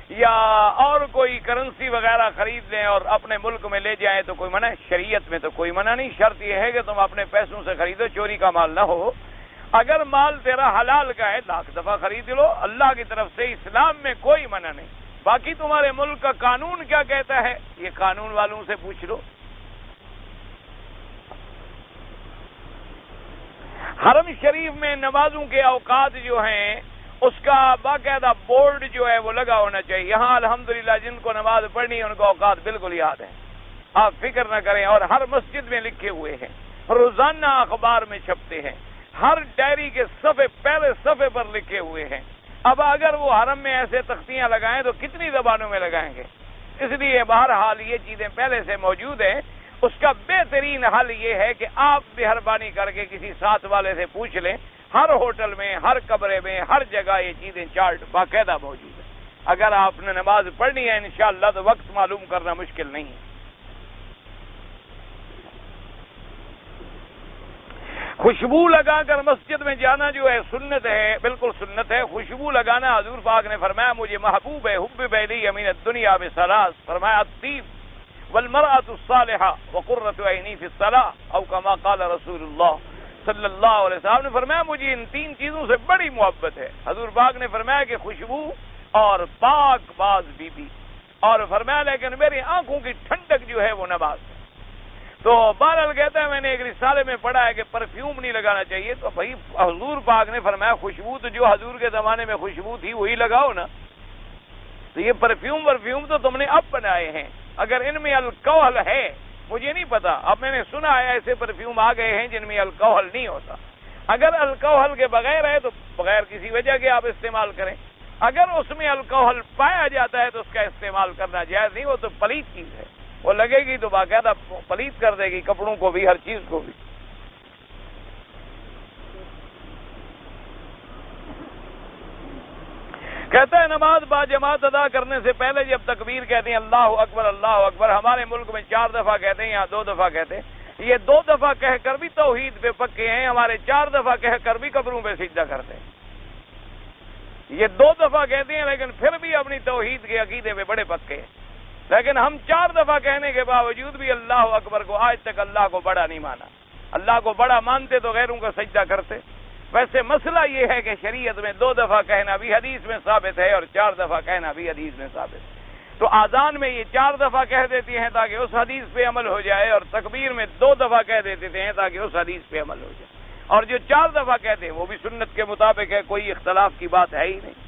یا اور کوئی کرنسی وغیرہ خرید لیں اور اپنے ملک میں لے جائیں تو کوئی منع ہے؟ شریعت میں تو کوئی منع نہیں. شرط یہ ہے کہ تم اپنے پیسوں سے خریدو، چوری کا مال نہ ہو. اگر مال تیرا حلال کا ہے 1,00,000 دفعہ خرید لو، اللہ کی طرف سے اسلام میں کوئی منع نہیں. باقی تمہارے ملک کا قانون کیا کہتا ہے یہ قانون والوں سے پوچھ لو. حرم شریف میں نمازوں کے اوقات جو ہیں اس کا باقاعدہ بورڈ جو ہے وہ لگا ہونا چاہیے. یہاں الحمدللہ جن کو نماز پڑھنی ہے ان کو اوقات بالکل یاد ہیں، آپ فکر نہ کریں. اور ہر مسجد میں لکھے ہوئے ہیں، روزانہ اخبار میں چھپتے ہیں، ہر ڈائری کے صفحے پہلے صفحے پر لکھے ہوئے ہیں. اب اگر وہ حرم میں ایسے تختیاں لگائیں تو کتنی زبانوں میں لگائیں گے؟ اس لیے بہرحال یہ چیزیں پہلے سے موجود ہیں. اس کا بہترین حل یہ ہے کہ آپ مہربانی کر کے کسی ساتھ والے سے پوچھ لیں. ہر ہوٹل میں، ہر کمرے میں، ہر جگہ یہ چیزیں چارٹ باقاعدہ موجود ہیں. اگر آپ نے نماز پڑھنی ہے انشاءاللہ تو وقت معلوم کرنا مشکل نہیں ہے. خوشبو لگا کر مسجد میں جانا جو ہے سنت ہے، بالکل سنت ہے. خوشبو لگانا حضور پاک نے فرمایا مجھے محبوب ہے. حب الی من الدنیا بثلاث، فرمایا الطیب والمرأة الصالحة وقرۃ عینی فی الصلاۃ، او کما قال رسول اللہ صلی اللہ علیہ وسلم نے فرمایا مجھے ان تین چیزوں سے بڑی محبت ہے. حضور پاک نے فرمایا کہ خوشبو اور پاک باز بی بی، اور فرمایا لیکن میری آنکھوں کی ٹھنڈک جو ہے وہ نماز ہے. تو بہرحال کہتا ہے میں نے ایک رسالے میں پڑھا ہے کہ پرفیوم نہیں لگانا چاہیے. تو بھائی حضور پاک نے فرمایا خوشبو تو جو حضور کے زمانے میں خوشبو تھی وہی لگاؤ نا. تو یہ پرفیوم تو تم نے اب بنائے ہیں. اگر ان میں الکوہل ہے مجھے نہیں پتا، اب میں نے سنا ہے ایسے پرفیوم آ گئے ہیں جن میں الکوہل نہیں ہوتا. اگر الکوہل کے بغیر ہے تو بغیر کسی وجہ کے آپ استعمال کریں. اگر اس میں الکوہل پایا جاتا ہے تو اس کا استعمال کرنا جائز نہیں. وہ تو پلیت چیز ہے، وہ لگے گی تو باقاعدہ پلیت کر دے گی کپڑوں کو بھی، ہر چیز کو بھی. کہتا ہے نماز با جماعت ادا کرنے سے پہلے جب تکبیر کہتے ہیں اللہ اکبر اللہ اکبر، ہمارے ملک میں 4 دفعہ کہتے ہیں، یہاں 2 دفعہ کہتے ہیں. یہ 2 دفعہ کہہ کر بھی توحید پہ پکے ہیں، ہمارے 4 دفعہ کہہ کر بھی قبروں پہ سجدہ کرتے ہیں. یہ 2 دفعہ کہتے ہیں لیکن پھر بھی اپنی توحید کے عقیدے پہ بڑے پکے ہیں. لیکن ہم 4 دفعہ کہنے کے باوجود بھی اللہ اکبر کو آج تک اللہ کو بڑا نہیں مانا. اللہ کو بڑا مانتے تو غیروں کا سجدہ کرتے. ویسے مسئلہ یہ ہے کہ شریعت میں 2 دفعہ کہنا بھی حدیث میں ثابت ہے اور 4 دفعہ کہنا بھی حدیث میں ثابت ہے. تو آذان میں یہ 4 دفعہ کہہ دیتی ہیں تاکہ اس حدیث پہ عمل ہو جائے، اور تکبیر میں 2 دفعہ کہہ دیتے ہیں تاکہ اس حدیث پہ عمل ہو جائے. اور جو 4 دفعہ کہتے ہیں وہ بھی سنت کے مطابق ہے، کوئی اختلاف کی بات ہے ہی نہیں.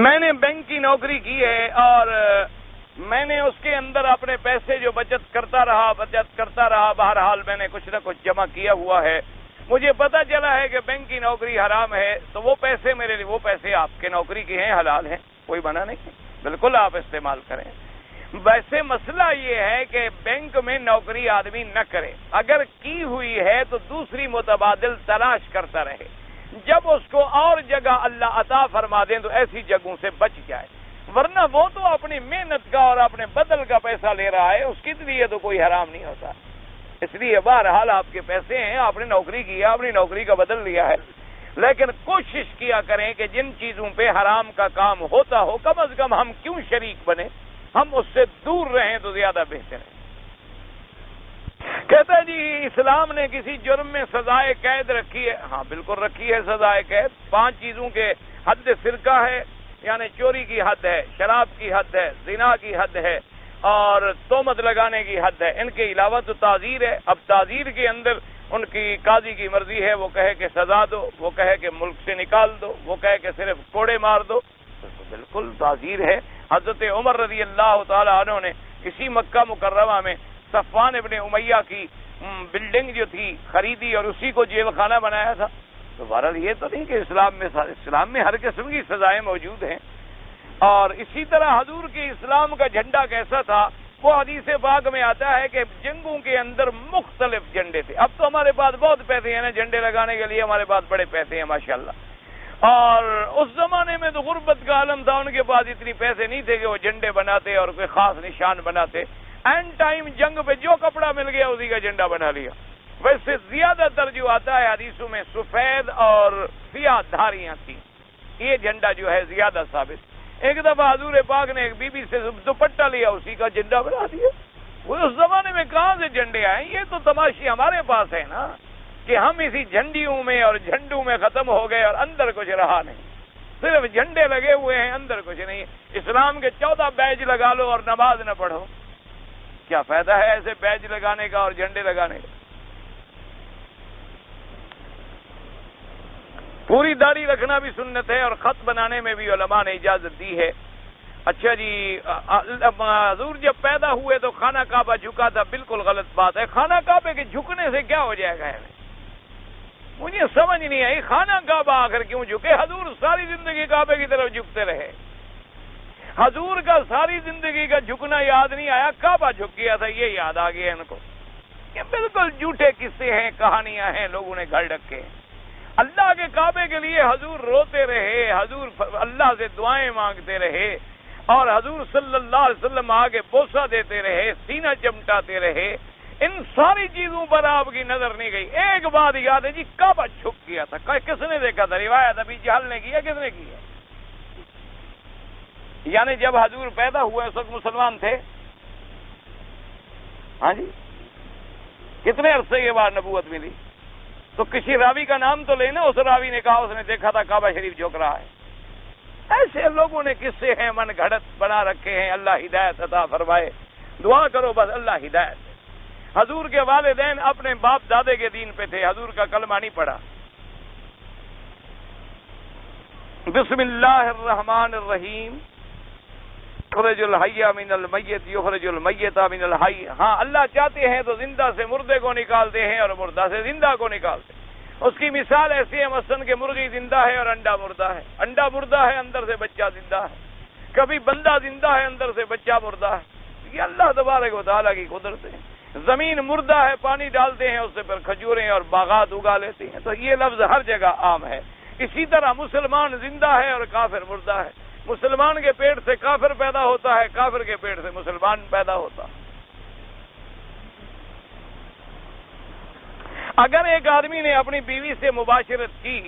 میں نے بینک کی نوکری کی ہے اور میں نے اس کے اندر اپنے پیسے جو بچت کرتا رہا بہرحال میں نے کچھ نہ کچھ جمع کیا ہوا ہے. مجھے پتا چلا ہے کہ بینک کی نوکری حرام ہے، تو وہ پیسے میرے لیے، وہ پیسے آپ کے نوکری کے ہیں، حلال ہیں، کوئی منع نہیں، بالکل آپ استعمال کریں. ویسے مسئلہ یہ ہے کہ بینک میں نوکری آدمی نہ کرے. اگر کی ہوئی ہے تو دوسری متبادل تلاش کرتا رہے. جب اس کو اور جگہ اللہ عطا فرما دیں تو ایسی جگہوں سے بچ جائے، ورنہ وہ تو اپنی محنت کا اور اپنے بدل کا پیسہ لے رہا ہے، اس کے لیے تو کوئی حرام نہیں ہوتا. اس لیے بہرحال آپ کے پیسے ہیں، آپ نے نوکری کی ہے، اپنی نوکری کا بدل لیا ہے. لیکن کوشش کیا کریں کہ جن چیزوں پہ حرام کا کام ہوتا ہو کم از کم ہم کیوں شریک بنے، ہم اس سے دور رہیں تو زیادہ بہتر ہے. کہتا ہے جی اسلام نے کسی جرم میں سزائے قید رکھی ہے. ہاں بالکل رکھی ہے سزائے قید. 5 چیزوں کے حد سرقہ ہے، یعنی چوری کی حد ہے، شراب کی حد ہے، زنا کی حد ہے اور تہمت لگانے کی حد ہے. ان کے علاوہ تو تعزیر ہے. اب تعزیر کے اندر ان کی قاضی کی مرضی ہے، وہ کہے کہ سزا دو، وہ کہے کہ ملک سے نکال دو، وہ کہے کہ صرف کوڑے مار دو. بالکل تعزیر ہے. حضرت عمر رضی اللہ تعالی عنہ نے اسی مکہ مکرمہ میں صفوان ابن امیہ کی بلڈنگ جو تھی خریدی اور اسی کو جیل خانہ بنایا تھا. تو بہرحال یہ تو نہیں کہ اسلام میں ہر قسم کی سزائیں موجود ہیں. اور اسی طرح حضور کے اسلام کا جھنڈا کیسا تھا وہ حدیث پاک میں آتا ہے کہ جنگوں کے اندر مختلف جھنڈے تھے. اب تو ہمارے پاس بہت پیسے ہیں نا جھنڈے لگانے کے لیے، ہمارے پاس بڑے پیسے ہیں ماشاءاللہ. اور اس زمانے میں تو غربت کا عالم تھا، ان کے پاس اتنی پیسے نہیں تھے کہ وہ جھنڈے بناتے اور کوئی خاص نشان بناتے. اینڈ ٹائم جنگ پہ جو کپڑا مل گیا اسی کا جھنڈا بنا لیا. ویسے زیادہ تر جو آتا ہے حدیثوں میں سفید اور سیاہ دھاریاں تھیں، یہ جھنڈا جو ہے زیادہ ثابت. ایک دفعہ حضور پاک نے ایک بی بی سے دوپٹہ لیا، اسی کا جھنڈا بنا دیا. وہ اس زمانے میں کہاں سے جھنڈے آئے؟ یہ تو تماشی ہمارے پاس ہے نا کہ ہم اسی جھنڈیوں میں اور جھنڈوں میں ختم ہو گئے اور اندر کچھ رہا نہیں. صرف جھنڈے لگے ہوئے ہیں، اندر کچھ نہیں. اسلام اسلام کے 14 بیج لگا لو اور نماز نہ پڑھو، کیا فائدہ ہے ایسے بیج لگانے کا اور جھنڈے لگانے کا؟ پوری داڑھی رکھنا بھی سنت ہے، اور خط بنانے میں بھی علماء نے اجازت دی ہے۔ اچھا جی، حضور جب پیدا ہوئے تو خانہ کعبہ جھکا تھا، بالکل غلط بات ہے۔ خانہ کعبے کے جھکنے سے کیا ہو جائے گا؟ مجھے سمجھ نہیں آئی، خانہ کعبہ آخر کیوں جھکے؟ حضور ساری زندگی کعبے کی طرف جھکتے رہے، حضور کا ساری زندگی کا جھکنا یاد نہیں آیا، کعبہ جھک گیا تھا یہ یاد آ گیا ان کو۔ یہ بالکل جھوٹے قصے ہیں، کہانیاں ہیں، لوگوں نے گھڑ رکھے ہیں۔ اللہ کے کعبے کے لیے حضور روتے رہے، حضور اللہ سے دعائیں مانگتے رہے، اور حضور صلی اللہ علیہ وسلم آگے بوسہ دیتے رہے، سینہ چمٹاتے رہے۔ ان ساری چیزوں پر آپ کی نظر نہیں گئی۔ ایک بات یاد ہے جی، کعبہ جھک گیا تھا، کس نے دیکھا تھا؟ روایت ابھی جہل نے کیا، کس نے کیا؟ یعنی جب حضور پیدا ہوئے اس وقت مسلمان تھے؟ ہاں جی، کتنے عرصے کے بعد نبوت ملی؟ تو کسی راوی کا نام تو لینا، اس راوی نے کہا اس نے دیکھا تھا کعبہ شریف جھک رہا ہے۔ ایسے لوگوں نے قصے ہیں من گھڑت بنا رکھے ہیں۔ اللہ ہدایت عطا فرمائے، دعا کرو بس اللہ ہدایت۔ حضور کے والدین اپنے باپ دادے کے دین پہ تھے، حضور کا کلمہ نہیں پڑھا۔ بسم اللہ الرحمن الرحیم، یخرج الحی من المیت یخرج المیت من الحی۔ ہاں، اللہ چاہتے ہیں تو زندہ سے مردے کو نکالتے ہیں اور مردہ سے زندہ کو نکالتے ہیں۔ اس کی مثال ایسی ہے مثلاً کہ مرغی زندہ ہے اور انڈا مردہ ہے، انڈا مردہ ہے اندر سے بچہ زندہ ہے، کبھی بندہ زندہ ہے اندر سے بچہ مردہ ہے۔ یہ اللہ تبارک و تعالیٰ کی قدرت ہے۔ زمین مردہ ہے، پانی ڈالتے ہیں اس سے پھر کھجوریں اور باغات اگا لیتے ہیں، تو یہ لفظ ہر جگہ عام ہے۔ اسی طرح مسلمان زندہ ہے اور کافر مردہ ہے۔ مسلمان کے پیٹ سے کافر پیدا ہوتا ہے، کافر کے پیٹ سے مسلمان پیدا ہوتا ہے۔ اگر ایک آدمی نے اپنی بیوی سے مباشرت کی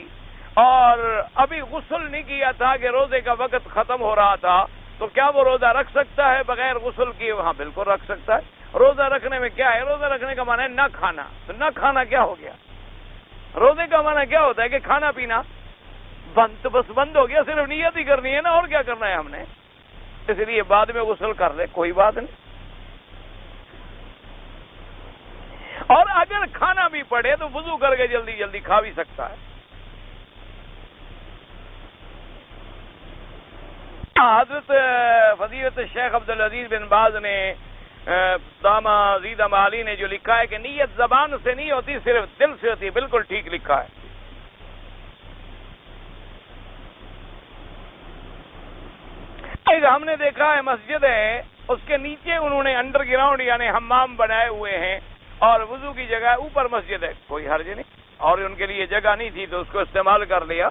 اور ابھی غسل نہیں کیا تھا کہ روزے کا وقت ختم ہو رہا تھا، تو کیا وہ روزہ رکھ سکتا ہے بغیر غسل کیے؟ ہاں بالکل رکھ سکتا ہے۔ روزہ رکھنے میں کیا ہے؟ روزہ رکھنے کا معنی ہے نہ کھانا، تو نہ کھانا کیا ہو گیا؟ روزے کا معنی کیا ہوتا ہے کہ کھانا پینا بند، تو بس بند ہو گیا، صرف نیت ہی کرنی ہے نا، اور کیا کرنا ہے ہم نے؟ اس لیے بعد میں غسل کر لے، کوئی بات نہیں۔ اور اگر کھانا بھی پڑے تو وضو کر کے جلدی جلدی کھا بھی سکتا ہے۔ حضرت فضیلت شیخ عبدالعزیز بن باز نے دامہ زیدہ معالی نے جو لکھا ہے کہ نیت زبان سے نہیں ہوتی، صرف دل سے ہوتی ہے، بالکل ٹھیک لکھا ہے۔ ایک ہم نے دیکھا ہے مسجد ہے، اس کے نیچے انہوں نے انڈر گراؤنڈ یعنی حمام بنائے ہوئے ہیں، اور وضو کی جگہ اوپر مسجد ہے، کوئی حرج نہیں، اور ان کے لیے جگہ نہیں تھی تو اس کو استعمال کر لیا۔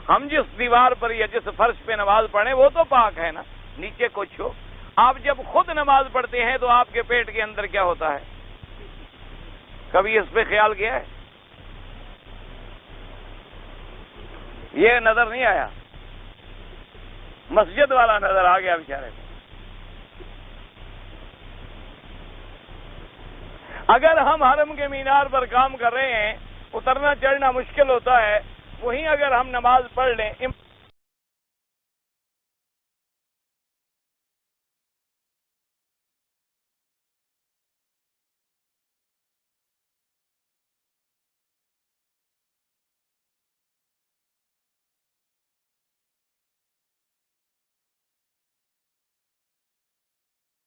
ہم جس دیوار پر یا جس فرش پہ نماز پڑھیں وہ تو پاک ہے نا، نیچے کچھ ہو۔ آپ جب خود نماز پڑھتے ہیں تو آپ کے پیٹ کے اندر کیا ہوتا ہے؟ کبھی اس پہ خیال کیا ہے؟ یہ نظر نہیں آیا؟ مسجد والا نظر آ گیا بیچارے کو۔ اگر ہم حرم کے مینار پر کام کر رہے ہیں، اترنا چڑھنا مشکل ہوتا ہے، وہیں اگر ہم نماز پڑھ لیں